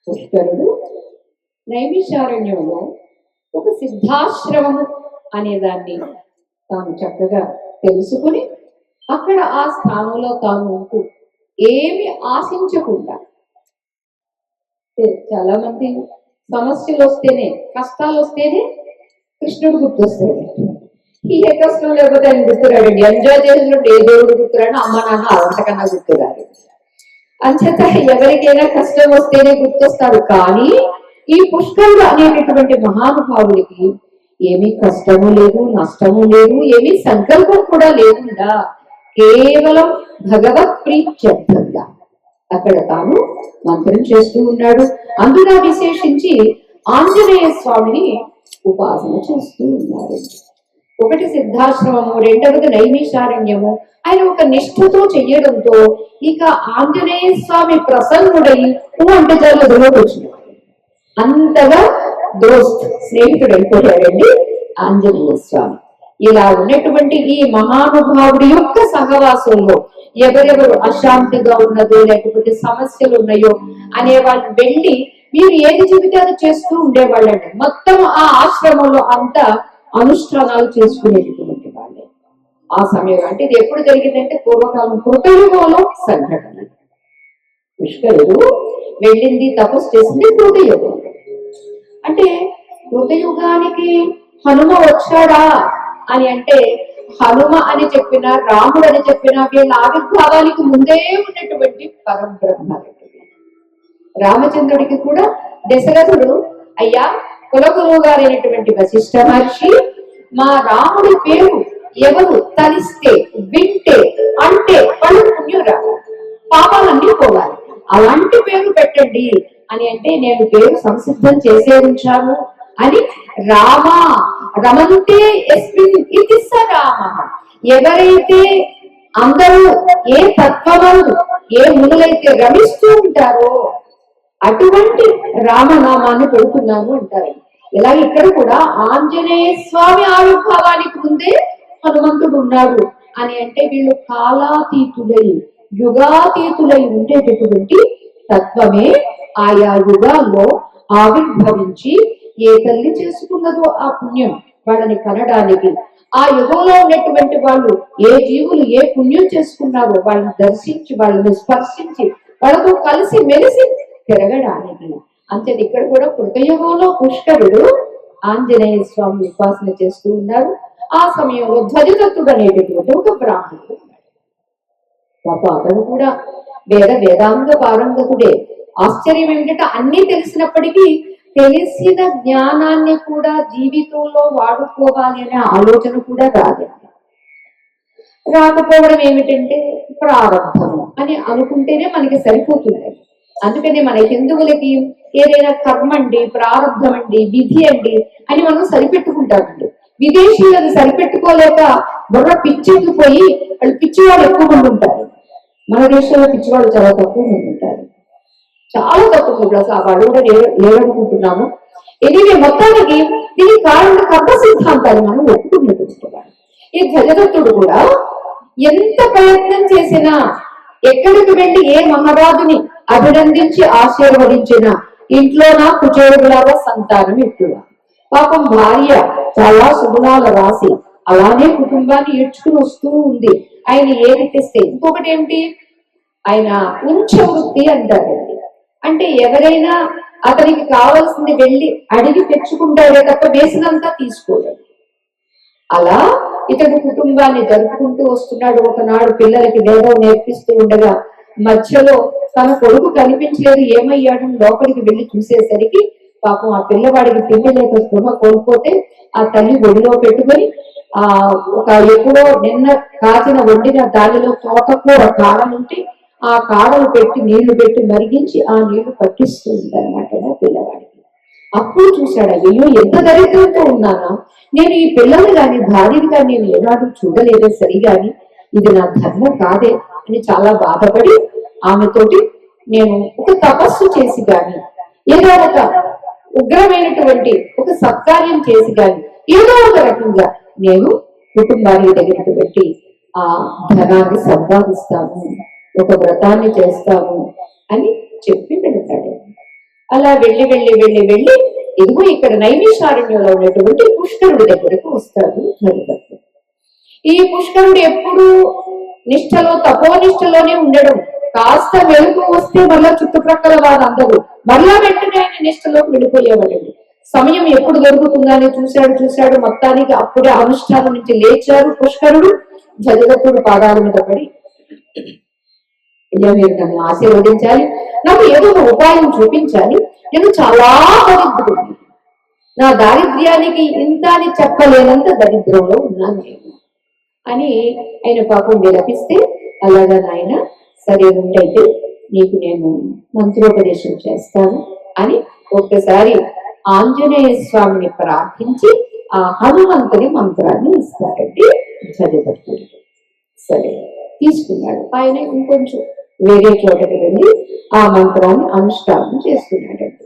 S1: పుష్కరుడు నైమిషారణ్యంలో ఒక సిద్ధాశ్రమము అనేదాన్ని తాను చక్కగా తెలుసుకుని అక్కడ ఆ స్థానంలో తాను ఉంటూ ఏమి ఆశించకుండా, చాలా మంది సమస్యలు వస్తేనే, కష్టాలు వస్తేనే కృష్ణుడు గుర్తొస్తాడు. ఏ కష్టం లేకపోతే ఆయన గుర్తురాడండి. ఎంజాయ్ చేసినప్పుడు ఏ దేవుడు గుర్తురాడు, అమ్మ నాన్న అంతకన్నా గుర్తురాడు. అంచేత ఎవరికైనా కష్టం వస్తేనే గుర్తొస్తారు. కానీ ఈ పుష్కరుడు అనేటటువంటి మహానుభావుడికి ఏమీ కష్టము లేదు, నష్టము లేదు, ఏమీ సంకల్పం కూడా లేకుండా కేవలం భగవత్ ప్రీత్యర్థంగా అక్కడ తాను మంత్రం చేస్తూ ఉన్నాడు. అందున విశేషించి ఆంజనేయ స్వామిని ఉపాసన చేస్తూ ఉన్నారు. ఒకటి సిద్ధాశ్రమము, రెండవది నైమిషారణ్యము. ఆయన ఒక నిష్ఠతో చెయ్యడంతో ఇక ఆంజనేయ స్వామి ప్రసన్నుడై అంటే చాలా దూరం వచ్చింది. అంతగా స్నేహితుడు అయిపోయాడండి ఆంజనేయ స్వామి. ఇలా ఉన్నటువంటి ఈ మహానుభావుడి యొక్క సహవాసంలో ఎవరెవరు అశాంతిగా ఉన్నదో, లేకపోతే సమస్యలు ఉన్నాయో అనే వాళ్ళు వెళ్ళి వీరు ఏది చెబితే అది చేస్తూ ఉండేవాళ్ళండి. మొత్తం ఆ ఆశ్రమంలో అంతా అనుష్ఠానాలు చేసుకునేటటువంటి వాళ్ళే. ఆ సమయం అంటే ఇది ఎప్పుడు జరిగిందంటే పూర్వకాలం కృతయుగంలో సంఘటన. పుష్కరుడు వెళ్ళింది, తపస్సు చేసింది కృతయుగం. అంటే కృతయుగానికి హనుమ వచ్చాడా అని అంటే, హనుమ అని చెప్పిన, రాముడు అని చెప్పిన వీళ్ళ ఆవిర్భావానికి ముందే ఉన్నటువంటి పరబ్రహ్మ. రామచంద్రుడికి కూడా దశరథుడు, అయ్యా కులగురువు గారైనటువంటి వశిష్ఠ మహర్షి, మా రాముడి పేరు ఎవరు తలిస్తే వింటే అంటే వాళ్ళు పుణ్యురా, పాపాలన్నీ పోవాలి, అలాంటి పేరు పెట్టండి అని అంటే నేను పేరు సంసిద్ధం చేసే ఉంచాను అని రామ రమంతే ఎస్మిన్ ఇది స రామ. ఎవరైతే అందరూ ఏ తత్వములు ఏ మునులైతే రమిస్తూ ఉంటారో అటువంటి రామనామాన్ని పెడుతున్నాను అంటారు. ఇలాగ ఇక్కడ కూడా ఆంజనేయ స్వామి ఆవిర్భావానికి ముందే హనుమంతుడు ఉన్నాడు అని అంటే వీళ్ళు కాలాతీతులై యుగాతీతులై ఉండేటటువంటి తత్వమే ఆయా యుగాల్లో ఆవిర్భవించి ఏ తల్లి చేసుకున్నదో ఆ పుణ్యం వాళ్ళని కనడానికి, ఆ యుగంలో ఉన్నటువంటి వాళ్ళు ఏ జీవులు ఏ పుణ్యం చేసుకున్నారో వాళ్ళని దర్శించి వాళ్ళని స్పర్శించి వాళ్ళతో కలిసి మెలిసి తిరగడానికి. అంతే ఇక్కడ కూడా కృతయుగంలో పుష్కరుడు ఆంజనేయ స్వామి ఉపాసన చేస్తూ ఉన్నారు. ఆ సమయంలో ధ్వజదత్తుడు అనేటటువంటి ఒక బ్రాహ్మణుడు పాప అతను కూడా వేదాంగ పారంగతుడే. ఆశ్చర్యం ఏమిటంటే అన్ని తెలిసినప్పటికీ తెలిసిన జ్ఞానాన్ని కూడా జీవితంలో వాడుకోవాలి అనే ఆలోచన కూడా రాకపోవడం ఏమిటంటే ప్రారంభము అని అనుకుంటేనే మనకి సరిపోతుంది. అందుకనే మన హిందువులకి ఏదైనా కర్మ అండి, ప్రారంభం అండి, విధి అండి అని మనం సరిపెట్టుకుంటామండి. విదేశీయులు అది సరిపెట్టుకోలేక బుర్ర పిచ్చెక్కిపోయి వాళ్ళు పిచ్చివాళ్ళు ఎక్కువ మంది ఉంటారు. మన దేశంలో పిచ్చివాళ్ళు చాలా తక్కువ మంది ఉంటారు, చాలా తక్కువ. అసలు వాళ్ళు కూడా లేదనుకుంటున్నాము. ఎనివే మొత్తానికి దీనికి కారణం కర్మ సిద్ధాంతాలు మనం ఒప్పుకున్నట్టు. ఈ ధ్వజదత్తుడు కూడా ఎంత ప్రయత్నం చేసినా ఎక్కడికి వెళ్ళి ఏ మహారాజుని అభినందించి ఆశీర్వదించిన ఇంట్లో నా కుచేరులాగా సంతానం ఎక్కువ. పాపం భార్య చాలా సుగుణాల రాసి అలానే కుటుంబాన్ని ఈడ్చుకుని వస్తూ ఉంది. ఆయన ఏది తెస్తే ఇంకొకటి ఏమిటి, ఆయన ఉంచ వృత్తి అంటారండి. అంటే ఎవరైనా అతనికి కావాల్సింది వెళ్ళి అడిగి తెచ్చుకుంటాడే తప్ప వేసినంతా తీసుకోలేదు. అలా ఇతడు కుటుంబాన్ని జరుపుకుంటూ వస్తున్నాడు. ఒకనాడు పిల్లలకి వేదం నేర్పిస్తూ ఉండగా మధ్యలో తన కొడుకు కనిపించలేదు, ఏమయ్యాడు లోపలికి వెళ్ళి చూసేసరికి పాపం ఆ పిల్లవాడికి తిండి లేక స్పృహ కోల్పోతే ఆ తల్లి ఒడిలో పెట్టుకొని ఒక ఎప్పుడో నిన్న కాచిన వండిన దానిలో తోటకూర కాడలుంటే ఆ కాడలు పెట్టి నీళ్లు పెట్టి మరిగించి ఆ నీళ్లు పట్టిస్తూ ఉంటారన్నమాట పిల్లవాడికి. అప్పుడు చూశాడు, అయ్యో ఎంత దరిద్రంతో ఉన్నానా, నేను ఈ పిల్లలు గాని భార్యని కానీ నేను ఏనాడు చూడలేదే సరిగాని, ఇది నా ధర్మం కాదే అని చాలా బాధపడి ఆమెతోటి నేను ఒక తపస్సు చేసి గాని ఏదో ఒక ఉగ్రమైనటువంటి ఒక సత్కార్యం చేసి గాని ఏదో ఒక రకంగా నేను కుటుంబాన్ని దగ్గరికి పెట్టి ఆ ధనాన్ని సంపాదిస్తాను, ఒక వ్రతాన్ని చేస్తాను అని చెప్పి వెళ్తాడు. అలా వెళ్ళి వెళ్ళి వెళ్ళి వెళ్ళి ఇదిగో ఇక్కడ నైమిషారణ్యంలో ఉన్నటువంటి పుష్కరుడి దగ్గరకు వస్తాడు హరిభక్తుడు. ఈ పుష్కరుడు ఎప్పుడు నిష్టలో తపోనిష్టలోనే ఉండడం, కాస్త వెలుగు వస్తే మళ్ళా చుట్టుప్రక్కల వారందరూ మళ్ళా వెంటనే ఆయన నిష్టలోకి వెళ్ళిపోయేవాడండి. సమయం ఎప్పుడు దొరుకుతుందని చూశాడు. మొత్తానికి అప్పుడే అనుష్ఠానం నుంచి లేచారు పుష్కరుడు. ధ్వజదత్తుడు పాదాల మీద పడి, ఇలా మీరు నన్ను ఆశీర్వదించాలి, నాకు ఏదో ఒక ఉపాయం చూపించాలి, నేను చాలా దరిద్రుడిని, నా దారిద్ర్యానికి ఇంత అని చెప్పలేనంత దరిద్రంలో ఉన్నాను నేను అని ఆయన పాపం విలపిస్తే, అలాగా నాయన సరే ఉంటైతే నీకు నేను మంత్రోపదేశం చేస్తాను అని ఒక్కసారి ఆంజనేయ స్వామిని ప్రార్థించి ఆ హనుమంతుని మంత్రాన్ని ఇస్తారండి ధ్వజదత్తుడు. సరే తీసుకున్నాడు. ఆయన ఇంకొంచెం వేరే చోటకి వెళ్ళి ఆ మంత్రాన్ని అనుష్ఠానం చేస్తున్నాడండి.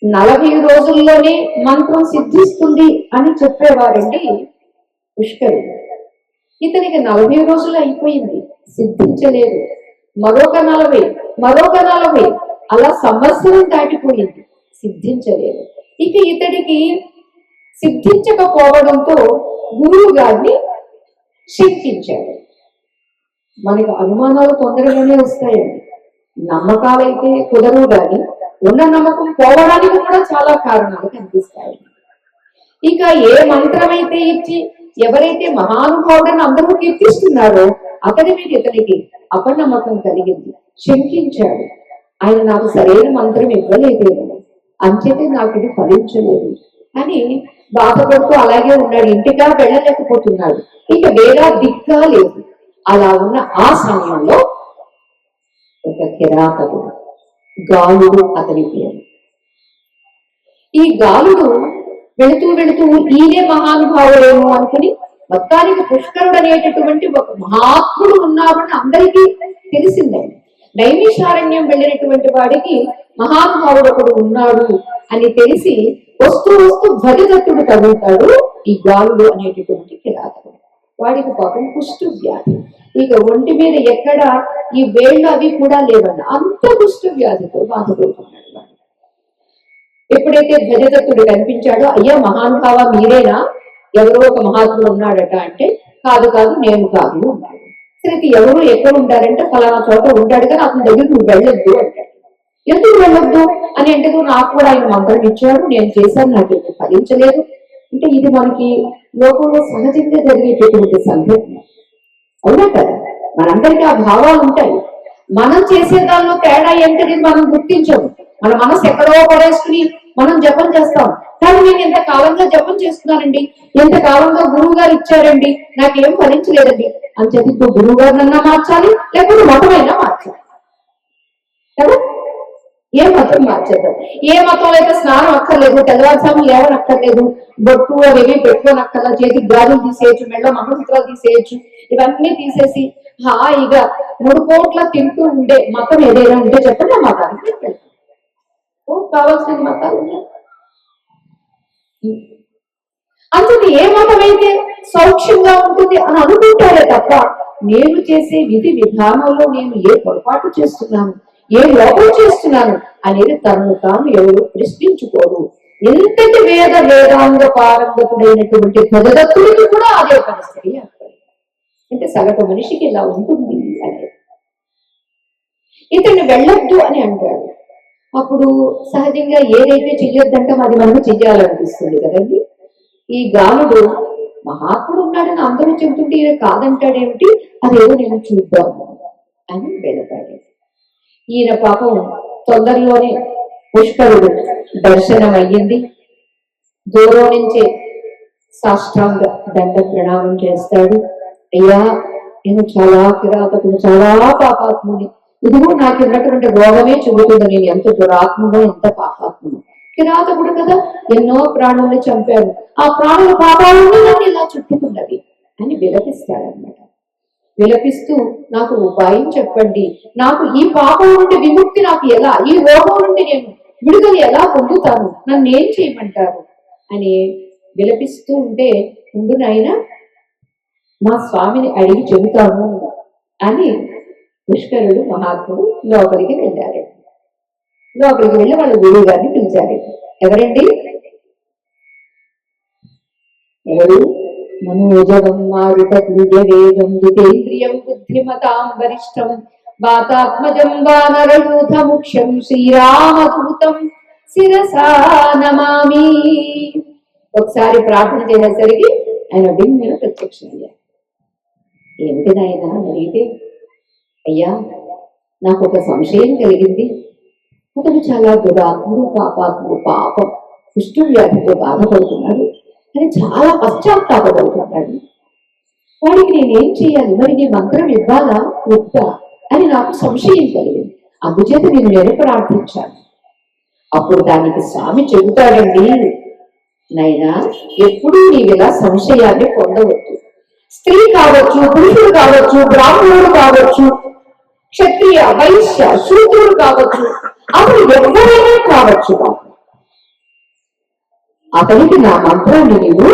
S1: 40 రోజుల్లోనే మంత్రం సిద్ధిస్తుంది అని చెప్పేవారండి పుష్కరుడు. ఇతనికి 40 రోజులు అయిపోయింది, సిద్ధించలేదు. మరొక 40 అలా సంవత్సరం దాటిపోయింది, సిద్ధించలేదు. ఇక ఇతడికి సిద్ధించకపోవడంతో గురువు గారిని శంకించాడు. మనకు అనుమానాలు తొందరగానే వస్తాయండి, నమ్మకాలైతే కుదరవు, కానీ ఉన్న నమ్మకం పోవడానికి కూడా చాలా కారణాలు కనిపిస్తాయి. ఇక ఏ మంత్రమైతే ఇచ్చి ఎవరైతే మహానుభావుడని అందరూ కీర్తిస్తున్నారో అతని మీద ఇతనికి అపనమ్మకం కలిగింది, శంకించాడు. ఆయన నాకు సరైన మంత్రం ఇవ్వలేదేమో, అంచేతే నాకు ఇది ఫలించలేదు అని బాధపడుతూ అలాగే ఉన్నాడు. ఇంటికా వెళ్ళలేకపోతున్నాడు. ఇక వేరే దిక్కా లేదు. అలా ఉన్న ఆ సమయంలో ఒక కిరాతకుడు, గాలుడు అతని పేరు. ఈ గాలుడు వెళుతూ వెళుతూ ఈయనే మహానుభావుడేమో అనుకుని, మొత్తానికి పుష్కరుడు అనేటటువంటి ఒక మహాత్ముడు ఉన్నాడని అందరికీ తెలిసిందండి. నైమిషారణ్యం వెళ్ళినటువంటి వాడికి మహానుభావుడు ఒకడు ఉన్నాడు అని తెలిసి వస్తూ వస్తూ ధ్వజదత్తుడు తగులుతాడు ఈ గాలుడు అనేటటువంటి కిరాతకుడు. వాడికి పాపం కుష్టు వ్యాధి. ఇక ఒంటి మీద ఎక్కడ ఈ వేళ్ళు అవి కూడా లేవన్న అంత కుష్టు వ్యాధితో బాధపడుతున్నాడు వాడు. ఎప్పుడైతే ధ్వజదత్తుడు కనిపించాడో, అయ్యా మహానుభావ మీరేనా, ఎవరో ఒక మహాత్ముడు ఉన్నాడట అంటే, కాదు కాదు నేను కాదు ఉన్నాడు. సరే ఎవరు ఎక్కడ ఉంటారంటే ఫలానా చోట ఉంటాడు, కానీ అతని దగ్గర నువ్వు వెళ్ళొద్దు అంటాడు. ఎందుకు వెళ్ళొద్దు అని అంటే, నాకు కూడా ఆయన మంత్రం ఇచ్చాడు, నేను చేశాను, నాకు ఫలించలేదు అంటే ఇది మనకి లోకంలో సహజంగా జరిగేటటువంటి సంఘటన. అవునా కదా? మనందరికీ ఆ భావాలు ఉంటాయి. మనం చేసే దానిలో తేడా ఏంటనేది మనం గుర్తించము. మన మనసు ఎక్కడో పడేసుకుని మనం జపం చేస్తాం. కానీ నేను ఎంత కాలంగా జపం చేస్తున్నానండి, ఎంత కాలంగా గురువు గారు ఇచ్చారండి, నాకేం ఫలించలేదండి అని చెప్పి ఇప్పుడు గురువు గారినన్నా మార్చాలి, లేకపోతే మతమైనా మార్చాలి కదా. ఏ మతం మార్చేద్దాం. ఏ మతంలో అయితే స్నానం అక్కర్లేదు, తెల్లవారుజామున లేవనక్కర్లేదు, బొట్టు అవేవి పెట్టుకోనక్కర్లా, చేతికి గాజులు తీసేయచ్చు, మెళ్ళ మంగళసూత్రాలు తీసేయచ్చు, ఇవన్నీ తీసేసి హాయిగా 3 పూట్ల తింటూ ఉండే మతం ఏదైనా ఉంటే చెప్పండి, ఆ మతానికి వెళ్తాం. కావాల్సిన మతాలు ఉన్నాయి. అందుకే ఏ మతం అయితే సౌఖ్యంగా ఉంటుంది అని అనుకుంటారే తప్ప, నేను చేసే విధి విధానంలో నేను ఏ పొరపాటు చేస్తున్నాను, ఏ లోపం చేస్తున్నాను అనేది తనను తాను ఎవరు ప్రశ్నించుకోరు. ఎంతటి వేదాంగ పారంగతుడైనటువంటి ధ్వజదత్తుడికి కూడా అదే పరిస్థితి అంటే సగటు మనిషికి ఇలా ఉంటుంది అనేది. ఇతన్ని వెళ్ళొద్దు అని అంటాడు. అప్పుడు సహజంగా ఏదైతే చెయ్యొద్దంటే అది మనం చెయ్యాలనిపిస్తుంది కదండి. ఈ గాలుడు మహాత్ముడు ఉన్నాడని అందరూ చెబుతుంటే ఈయన కాదంటాడేమిటి, అదేదో నేను చూద్దాము అని వెళతాడు. ఈయన పాపం తొందరలోనే పుష్కరుడు దర్శనం అయ్యింది. దూరం నుంచే సాష్టాంగ దండ ప్రణామం చేస్తాడు. అయ్యా నేను చాలా కిరాతకుడు, చాలా పాపాత్ముని, ఇదిగో నాకు ఉన్నటువంటి రోగమే చెబుతుంది నేను ఎంత దురాత్మనో, ఎంత పాపాత్మనో. కిరాతకుడు కదా, ఎన్నో ప్రాణుల్ని చంపాడు, ఆ ప్రాణుల పాపాలన్నీ నన్ను ఇలా చుట్టుకున్నది అని విలపిస్తాడనమాట. విలపిస్తూ నాకు ఉపాయం చెప్పండి, నాకు ఈ పాపం నుండి విముక్తి నాకు ఎలా, ఈ రోగం నుండి నేను విడుదల ఎలా పొందుతాను, నన్ను ఏం చేయమంటారు అని విలపిస్తూ ఉంటే, ఉండు నాయన మా స్వామిని అడిగి చెబుతాను అని పుష్కరుడు మహాత్ముడు లోపలికి వెళ్ళారు. లోపలికి వెళ్ళి వాళ్ళ గురువు గారిని పిలిచారు. ఎవరండి? ఎవరు? మనోజవం మారుతతుల్య వేగం జితేంద్రియం బుద్ధిమతాం వరిష్టం వాతాత్మజం వానరయూథ ముఖ్యం శ్రీరామదూతం శిరసా నమామి. ఒకసారి ప్రార్థన చేసేసరికి ఆయన దిమ్మెన ప్రత్యక్షమయ్యారు. ఏమిటి నాయన అని అడిగితే, అయ్యా నాకు ఒక సంశయం కలిగింది, అతను చాలా దురాత్ముడు, పాపాత్ముడు, పాపం కుష్టు వ్యాధితో బాధపడుతున్నాడు అని చాలా పశ్చాత్తాపడుతున్నాడు. వాడికి నేనేం చేయాలి, మరి నీ మంత్రం ఇవ్వాలా వద్దా అని నాకు సంశయం కలిగింది. అందుచేత నేను ప్రార్థించాను. అప్పుడు దానికి స్వామి చెబుతాడండి, నైనా ఎప్పుడూ నీవిలా సంశయాన్ని పొందవద్దు. స్త్రీ కావచ్చు, పురుషుడు కావచ్చు, బ్రాహ్మణుడు కావచ్చు, క్షత్రియ వైశ్య శూద్రుడు కావచ్చు, అతను ఎవరైనా కావచ్చు, అతనికి నా మంత్రాన్ని నీవు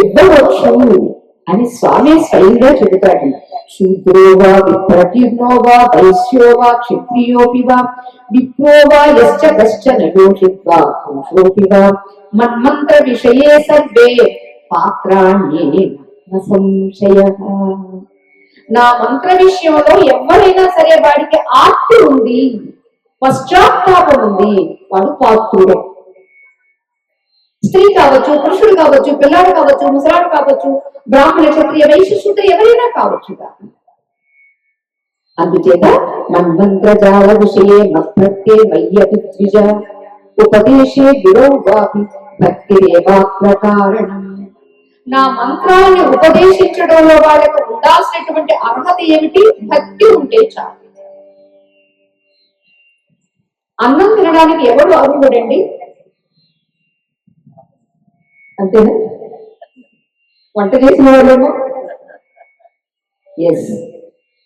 S1: ఇవ్వవచ్చు అని స్వామి స్వయంగా చెబుతాడు. శూద్రోవా విప్రకీర్ణోవా వైశ్యోవా క్షత్రియోపివా విప్రోవా యశ్చ కశ్చన యోషిత్వా పురుషోపివా మన్మంత్ర విషయే సర్వే పాత్రాణ్యే న సంశయః. నా మంత్ర విషయంలో ఎవరైనా సరే వాడికి ఆర్తి ఉంది, పశ్చాత్తాపం ఉంది, వాడు పాత్రుడే. స్త్రీ కావచ్చు, పురుషుడు కావచ్చు, పిల్లాడు కావచ్చు, ముసలాడు కావచ్చు, బ్రాహ్మణ క్షత్రియ వైశ్య శూద్ర ఎవరైనా కావచ్చు. అందుచేత మన్మంత్రజాల విషయే మత్ప్రత్యే మయ్యపి ద్విజ ఉపదేశే విరోవాపి భక్తిరేవాత్ర కారణం. నా మంత్రాన్ని ఉపదేశించడంలో వాళ్ళకు ఉండాల్సినటువంటి అర్హత ఏమిటి? భక్తి ఉంటే చాలు. అన్నం తినడానికి ఎవరు అర్హుడండి? అంతేనా? వంట చేసిన వాళ్ళేమో ఎస్,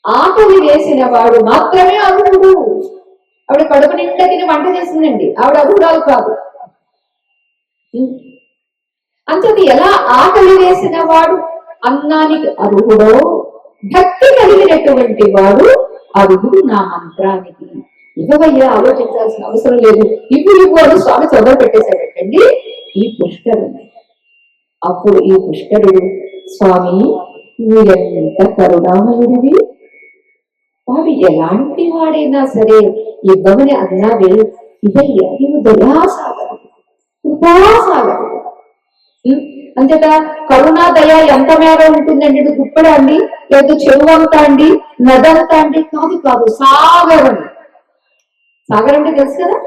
S1: ఆకలి వేసిన వాడు మాత్రమే అర్హుడు. ఆవిడ కడుపు నిండా తిని వంట చేసిందండి, ఆవిడ అర్హురాలు కాదు. అంతది ఎలా ఆకలి వేసిన వాడు అన్నానికి అర్హుడో, భక్తి కలిగినటువంటి వాడు అర్హుడు నా మంత్రానికి. ఇవ్వవయ్యా, ఆలోచించాల్సిన అవసరం లేదు, ఇప్పుడు అని స్వామి చదువు పెట్టేశాడటండి ఈ పుష్కరుడు. అప్పుడు ఈ పుష్కరుడు, స్వామి నువ్వెంత కరుణామయుడివి, వాడు ఎలాంటి వాడైనా సరే ఇవ్వమని అన్నావే, ఇదయ్యా నువ్వు దయాసాగరు, కృపాసాగరు. అంతేత కరుణా దయ ఎంత మేర ఉంటుందండి? గుప్పడా అండి, లేదా చెరువంతా అండి, నదంతా అండి? కాదు కాదు, సాగరం. సాగరం అంటే తెలుసు కదా,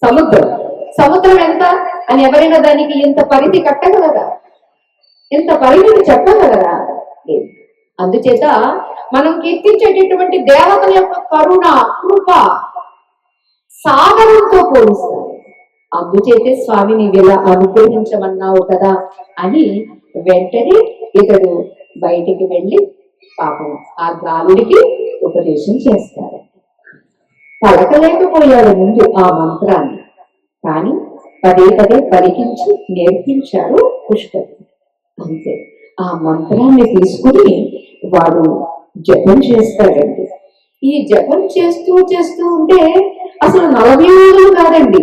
S1: సముద్రం. సముద్రం ఎంత అని ఎవరైనా దానికి ఇంత పరిధి కట్టగలరా? ఇంత పరిధిని చెప్పగలరా? అందుచేత మనం కీర్తించేటటువంటి దేవతల యొక్క కరుణ, కృప సాగరంతో పోలుస్తారు. అందుచేతే స్వామి నీవు ఇలా అనుగ్రహించమన్నావు కదా అని వెంటనే ఇతడు బయటికి వెళ్ళి పాపం ఆ గాలుడికి ఉపదేశం చేస్తారు. పలకలేకపోయాడు ముందు ఆ మంత్రాన్ని, కానీ పదే పదే పలికించి నేర్పించాడు పుష్కరుడు. అంతే, ఆ మంత్రాన్ని తీసుకుని వాడు జపం చేస్తాడండి. ఈ జపం చేస్తూ చేస్తూ ఉంటే అసలు 40 రోజులు కాదండి,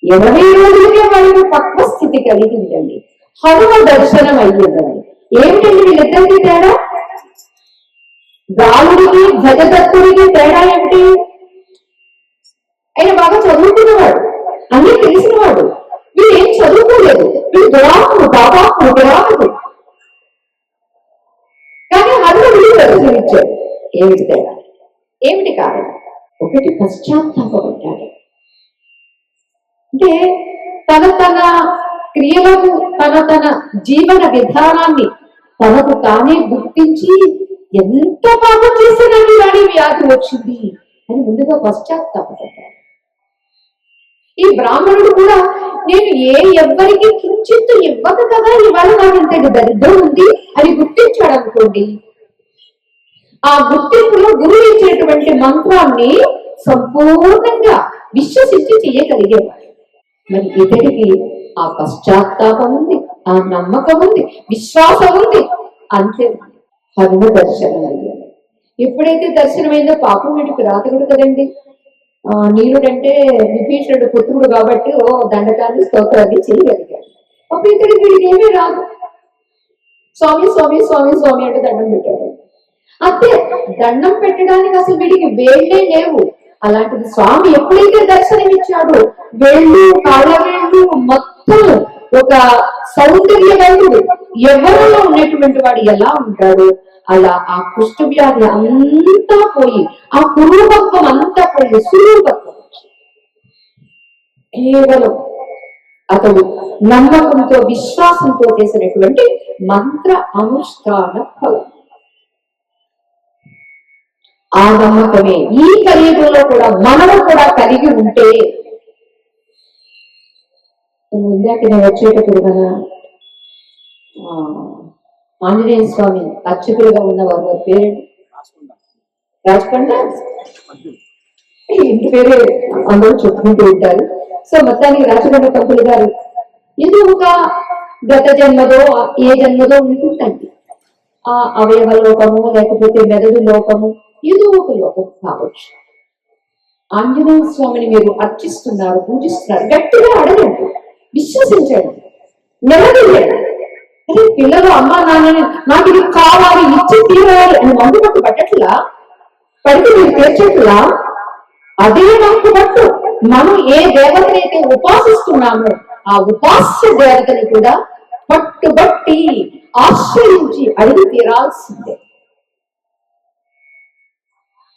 S1: 20 రోజులకే వాడికి పక్వ స్థితి కలిగిందండి. హనుమ దర్శనం అయ్యిందండి. ఏమిటండి వీళ్ళిద్దరికీ తేడా? గాలుడికి భజదత్తుడికి తేడా ఏమిటి? ఆయన బాగా చదువుకున్నవాడు, అన్నీ తెలిసినవాడు. వీళ్ళు ఏం చదువుకోలేదు, వీళ్ళు దురాత్ముడు, పాపాత్ముడు, దురాత్ముడు. కానీ హనుమ వీళ్ళు దర్శనమిచ్చాడు. ఏమిటి తేడా? ఏమిటి కారణం? ఒకటి, పశ్చాత్తాపడ్డాడు. అంటే తన క్రియలను, తన జీవన విధానాన్ని తనకు తానే గుర్తించి ఎంత పాపం చేశానని వాడి వ్యాధి వచ్చింది అని ముందుగా పశ్చాత్తాపడ్డాడు. ఈ బ్రాహ్మణుడు కూడా నేను ఎవ్వరికి కించిత్తు ఇవ్వక కదా ఇవాళ నాకు ఇంతటి దరిద్రం ఉంది అని గుర్తించాడు అనుకోండి. ఆ గుర్తింపులో గురువు ఇచ్చేటువంటి మంత్రాన్ని సంపూర్ణంగా విశ్వసించి చేయగలిగేవాడు. మరి ఇతడికి ఆ పశ్చాత్తాపం ఉంది, ఆ నమ్మకం ఉంది, విశ్వాసం ఉంది. అంతే హనుమ దర్శనం అయ్యాడు. ఎప్పుడైతే దర్శనమైందో పాపం వీటికి రాతకుడు కదండి. నీరుడంటే విభీషణుడు పుత్రుడు కాబట్టి దండకాన్ని స్తోత్రాన్ని చేయగలిగాడు. అప్పుడు ఇతడికి వీడికి ఏమీ రాదు. స్వామి స్వామి స్వామి స్వామి అంటే దండం పెట్టాడు. అంతే, దండం పెట్టడానికి అసలు వీడికి వేళ్లే లేవు. అలాంటిది స్వామి ఎప్పుడైతే దర్శనం ఇచ్చాడో వేళ్ళు, కాళ్ళవేళ్ళు మొత్తం ఒక సౌందర్యవంతుడు, ఎవరిలో ఉన్నటువంటి వాడు ఎలా ఉంటాడు అలా ఆ కుష్ఠ వ్యాధి అంతా పోయి, ఆ కురూపత్వం అంతా పోయి సురూపత్వం. కేవలం అతడు నమ్మకంతో, విశ్వాసంతో చేసినటువంటి మంత్ర అనుష్ఠాన ఫలం. ఆ నమ్మకమే ఈ కలియుగంలో కూడా మనము కూడా కలిగి ఉంటే, ఇందాక నేను వచ్చేటప్పుడు కదా ఆంజనేయ స్వామి అర్చకులుగా ఉన్నవారు, వారి పేరు రాజకొండ, ఇంటి పేరే అందరూ చెప్పుకుంటూ ఉంటారు. సో మొత్తానికి రాజకొండ పంతులు గారు ఇది ఒక గత జన్మలో, ఏ జన్మలో ఉంటుందండి. ఆ అవయవ లోపము లేకపోతే మెదడు లోపము, ఏదో ఒక లోపం కావచ్చు. ఆంజనేయ స్వామిని మీరు అర్చిస్తున్నారు, పూజిస్తున్నారు, గట్టిగా అడగండి, విశ్వసించండి, నిలదీయండి. అదే పిల్లలు అమ్మ నాన్నని నాకు ఇది కావాలి, ఇచ్చి తీరాలి అని మందు పట్టు పట్టట్లా, పడితే మీరు తీర్చట్లా. అదే మనకు పట్టు. మనం ఏ దేవతనైతే ఉపాసిస్తున్నామో ఆ ఉపాస్య దేవతని కూడా పట్టుబట్టి ఆశ్రయించి అడిగి తీరాల్సిందే.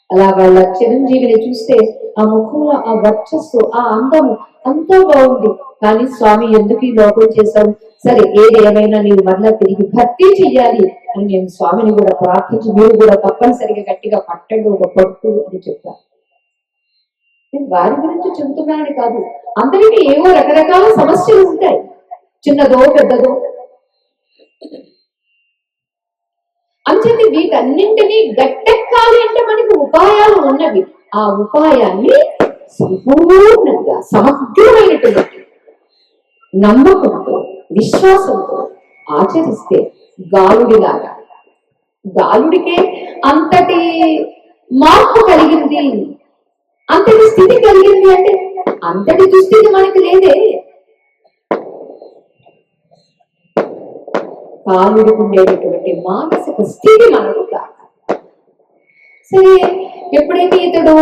S1: అలా వాళ్ళ చిరంజీవిని చూస్తే ఆ ముఖంలో ఆ వర్చస్సు, ఆ అందము, అంతా బాగుంది. కానీ స్వామి ఎందుకు ఈ లోపం చేశావు? సరే ఏది ఏమైనా నీవు మరలా తిరిగి భర్తీ చెయ్యాలి అని నేను స్వామిని కూడా ప్రార్థించి, మీరు కూడా తప్పనిసరిగా గట్టిగా పట్టండి ఒక పట్టు అని చెప్పాను. నేను వారి గురించి చెబుతున్నానని కాదు, అందరికీ ఏవో రకరకాల సమస్యలు ఉంటాయి, చిన్నదో పెద్దదో. అంచేది వీటన్నింటినీ గట్టెక్కాలి అంటే మనకి ఉపాయాలు ఉన్నవి. ఆ ఉపాయాన్ని సంపూర్ణంగా సమగ్రమైనటువంటి నమ్మకంతో విశ్వాసంతో ఆచరిస్తే గాలుడిలాగా, గాలుడికే అంతటి మార్పు కలిగింది, అంతటి స్థితి కలిగింది అంటే అంతటి దుస్థితి మనకి లేదే. గాలుడికి ఉండేటటువంటి మానసిక స్థితి మనకు కాదు. సరే, ఎప్పుడైతే ఇతడు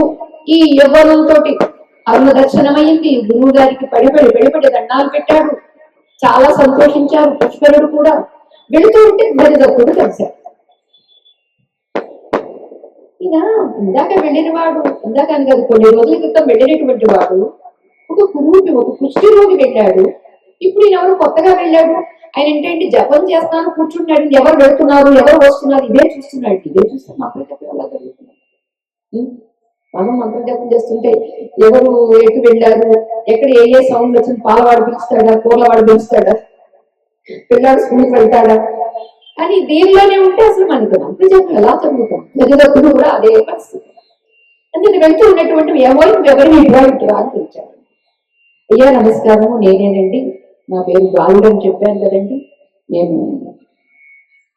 S1: ఈ యవ్వనంతో అరుణ దర్శనమైంది, గురువు గారికి పడిపడి దండాలు పెట్టాడు, చాలా సంతోషించారు. పుష్కరుడు కూడా వెళుతూ ఉంటే ధ్వజదత్తుడు కలిశాడు. ఈయన ఇందాక వెళ్ళిన వాడు, ఇందాక అని కాదు, కొన్ని రోజుల క్రితం వెళ్ళినటువంటి వాడు ఒక గురువుకి, ఒక కుష్టి రోగి వెళ్ళాడు. ఇప్పుడు ఈయన ఎవరు కొత్తగా వెళ్ళాడు. ఆయన ఏంటంటే జపం చేస్తాను కూర్చున్నాడు, ఎవరు వెళ్తున్నారు ఎవరు వస్తున్నారు ఇదే చూస్తున్నాడు. ఇదే చూస్తే మంత్ర జపం ఎలా జరుగుతుంది? మనం మంత్ర జపం చేస్తుంటే ఎవరు ఎటు వెళ్ళారు, ఎక్కడ ఏ సౌండ్ వచ్చింది, పాలవాడు పిలుస్తాడా, కూరలవాడు పిలుస్తాడా, పిల్లాడు స్కూల్కి వెళ్తాడా అని దీనిలోనే ఉంటే అసలు మనకి మంత్ర జపం ఎలా జరుగుతుంది? ధ్వజదత్తుడు కూడా అదే పరిస్థితి. అంటే వెళ్తూ ఉన్నటువంటి ఎవరిని ఇటురా అని పిలిచాడు. అయ్యా నమస్కారము, నేనేనండి, నా పేరు గాలుడు అని చెప్పాను కదండి, నేను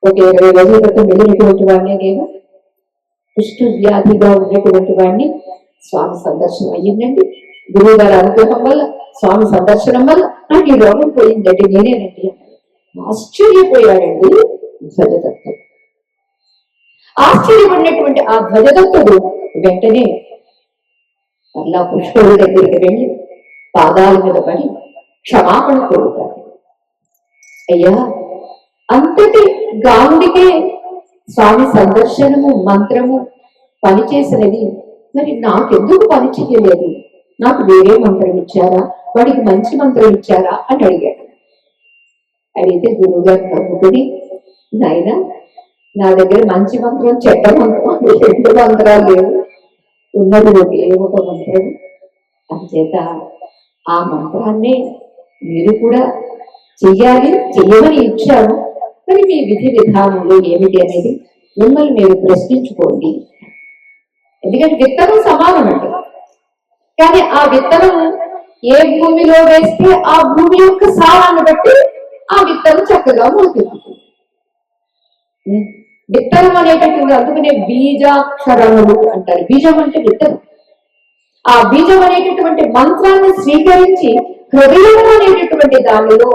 S1: ఒక 20 రోజుల క్రితం వెళ్ళినటువంటి వాడిని, నేను కుష్టు వ్యాధిగా ఉన్నటువంటి వాడిని, స్వామి సందర్శనం అయ్యిందండి, గురువు గారి అనుగ్రహం వల్ల, స్వామి సందర్శనం వల్ల నాకు ఈ రోగం పోయిందండి, నేనేనండి. ఆశ్చర్యపోయాడండి ధ్వజదత్తుడు. ఆశ్చర్యపడినటువంటి ఆ ధ్వజదత్తుడు వెంటనే మళ్ళా పుష్కరుడి దగ్గరికి వెళ్ళి పాదాల మీద పడి క్షమాపణ కోరుతాడు. అయ్యా, అంతటి గాలుడికే స్వామి సందర్శనము మంత్రము పనిచేసినది, మరి నాకెందుకు పని చేయలేదు? నాకు వేరే మంత్రం ఇచ్చారా, వాడికి మంచి మంత్రం ఇచ్చారా అని అడిగాడు. అడిగితే గురువుగారు నవ్వుకుని, నాయన నా దగ్గర మంచి మంత్రం చెడ్డ మంత్రం 2 మంత్రాలు లేవు, ఉన్నది ఒక మంత్రం. అంచేత ఆ మంత్రాన్ని మీరు కూడా చెయ్యమని ఇచ్చారు, మరి మీ విధి విధానంలో ఏమిటి అనేది మిమ్మల్ని మీరు ప్రశ్నించుకోండి. ఎందుకంటే విత్తనం సమానం అండి, కానీ ఆ విత్తనం ఏ భూమిలో వేస్తే ఆ భూమి యొక్క సారాన్ని బట్టి ఆ విత్తనం చక్కగా మొలకెత్తుతుంది. విత్తనం అనేటటువంటి, అందుకనే బీజాక్షరములు అంటారు. బీజం అంటే విత్తనం. ఆ బీజం అనేటటువంటి మంత్రాన్ని స్వీకరించి హృదయం అనేటటువంటి దానిలో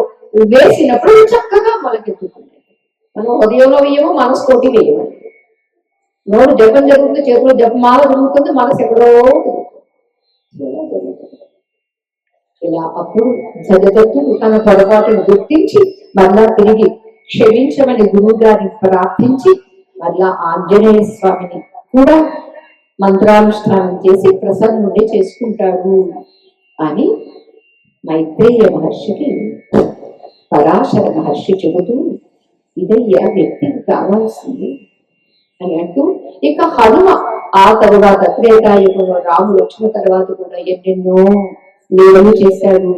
S1: వేసినప్పుడు చక్కగా మొలకెత్తుతుంది. మనం హృదయంలో వేయము, మనసుకోటి వేయమని. నోరు జపం జరుగుతుంది, చేతిలో జపమాల జరుగుతుంది, మనసు ఎక్కడో ఇలా. అప్పుడు ధ్వజదత్తుడు తన పొరపాటును గుర్తించి మళ్ళా తిరిగి క్షమించమని గురువు గారిని ప్రార్థించి మళ్ళా ఆంజనేయ స్వామిని కూడా మంత్రానుష్ఠానం చేసి ప్రసన్నుండి చేసుకుంటాడు అని మైత్రేయ మహర్షికి పరాశర మహర్షి చెబుతూ, ఇదయ్యా వ్యక్తికి కావాల్సింది అని అంటూ, ఇక హనుమ ఆ తరువాత త్రేతాయుగంలో రాముడు వచ్చిన తర్వాత కూడా ఎన్నెన్నో లీలలు చేశాడు,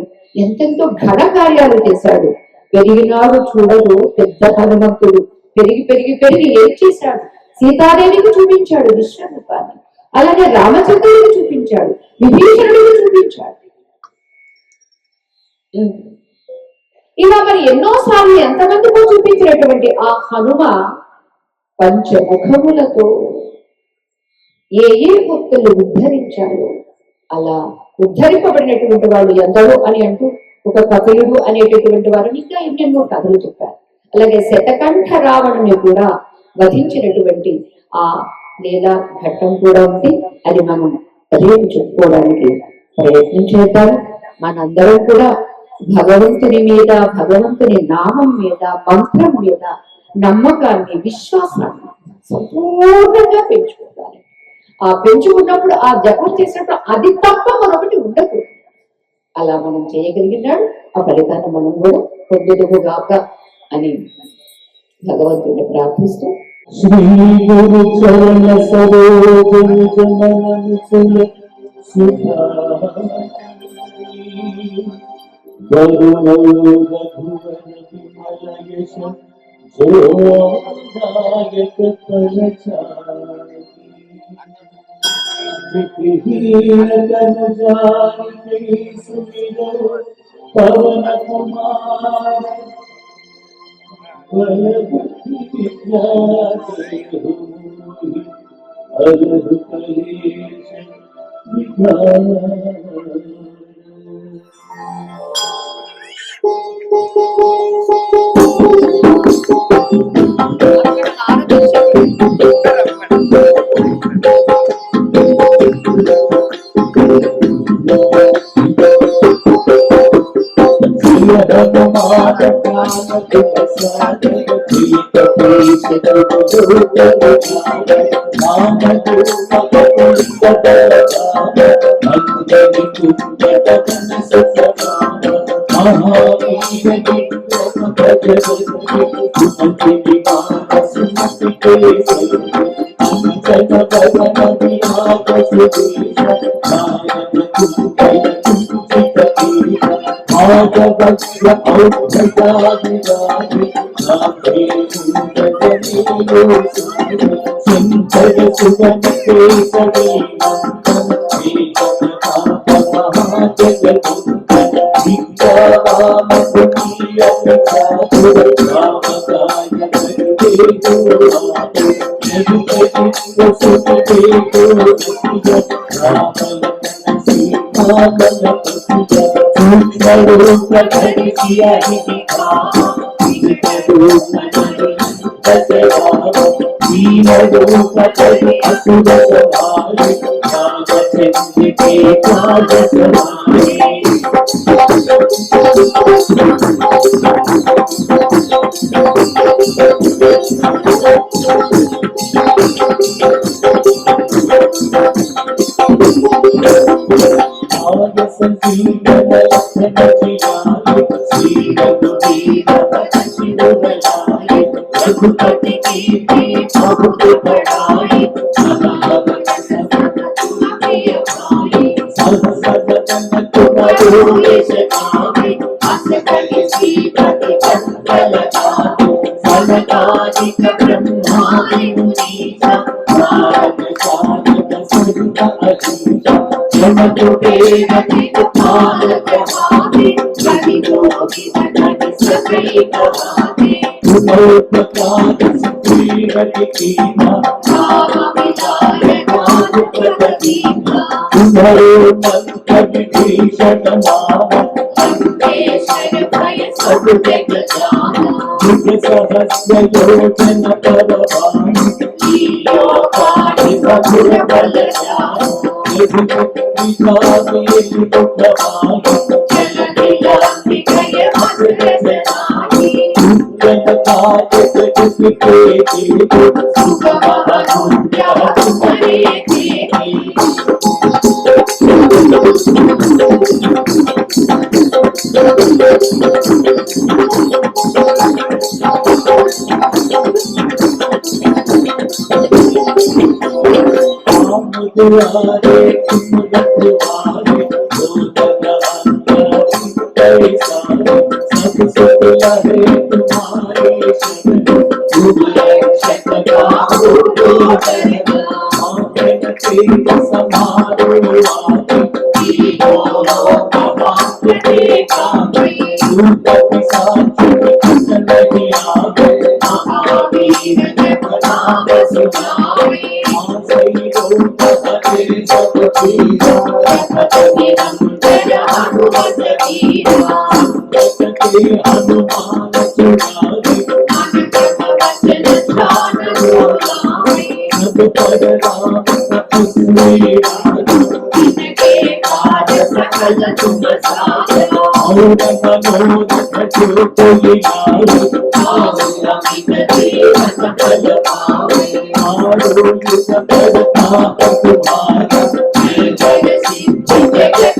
S1: ఎంతెంతో ఘన కార్యాలు చేశాడు. పెరిగినాడు చూడదు పెద్ద హనుమంతుడు, పెరిగి పెరిగి పెరిగి ఏం చేశాడు? సీతాదేవికి చూపించాడు విశ్వరూపాన్ని, అలాగే రామచంద్రుడికి చూపించాడు, విభీషణుడికి చూపించాడు. ఇలా మరి ఎన్నోసార్లు ఎంతమందికో చూపించినటువంటి ఆ హనుమ పంచముఖములతో ఏ భక్తులు ఉద్ధరించారు. అలా ఉద్ధరింపబడినటువంటి వాళ్ళు ఎందరో అని అంటూ ఒక కపిలుడు అనేటటువంటి వారు ఇంకా ఎన్నెన్నో కథలు చెప్పారు. అలాగే శతకంఠ రావణుని కూడా వధించినటువంటి ఆ లీలా ఘట్టం కూడా ఉంది. అది మనం రేపు చెప్పుకోవడానికి ప్రయత్నం చేద్దాం. మనందరం కూడా భగవంతుని మీద, భగవంతుని నామం మీద, మంత్రం మీద నమ్మకాన్ని, విశ్వాసాన్ని సంపూర్ణంగా పెంచుకోవాలి. ఆ పెంచుకున్నప్పుడు, ఆ జపం చేసినప్పుడు అది తప్ప మరొకటి ఉండకూడదు. అలా మనం చేయగలిగినాడు ఆ ఫలితాన్ని మనం కూడా పొందుదుగాక అని భగవంతుడిని ప్రార్థిస్తూ
S2: శ్రీ గురు చరణ సరోజ మనసుల సుధా వరుణ రఘువర విమల యశ జోదాయక ఫలచారి విహిన తను జాని సుమిరో పవన కుమార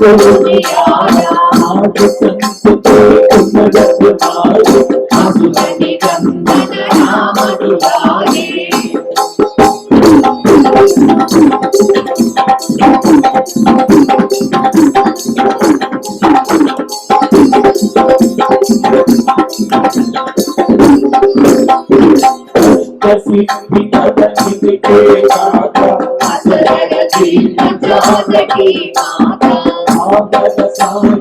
S2: आज संत को उन्नत भाई आसुनि
S3: कंदन राम दुलारे
S2: सिद्धि नदनि के माता
S3: असरगति जागति माता
S2: आगत सायन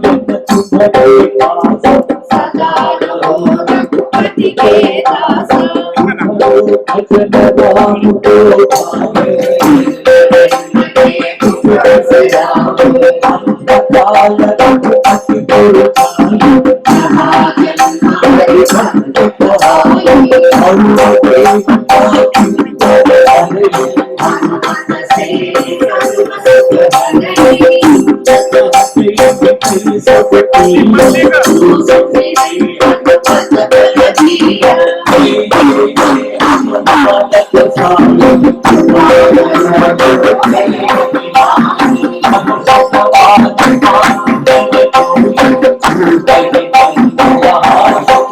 S2: तुम्हारे पास
S3: सदा रहो रघुपति के दास
S2: भजन राम को पावे काल रघुपति को पावे
S3: हमारी भक्त पाई हनुमत से सर्व सुख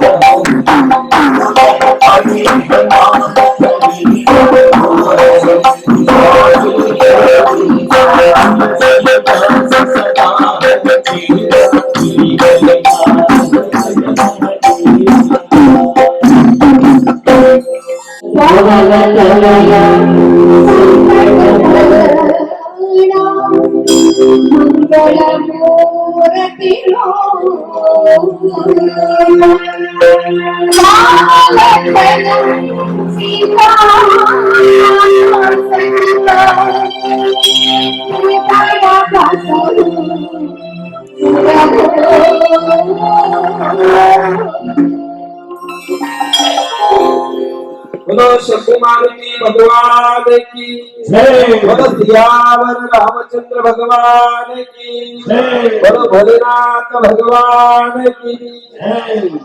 S4: बोलो शंभु मारुति भगवान की
S2: जय।
S4: बोलो सियावर रामचंद्र भगवान की
S2: जय।
S4: बोलो भोलेनाथ भगवान की
S2: जय।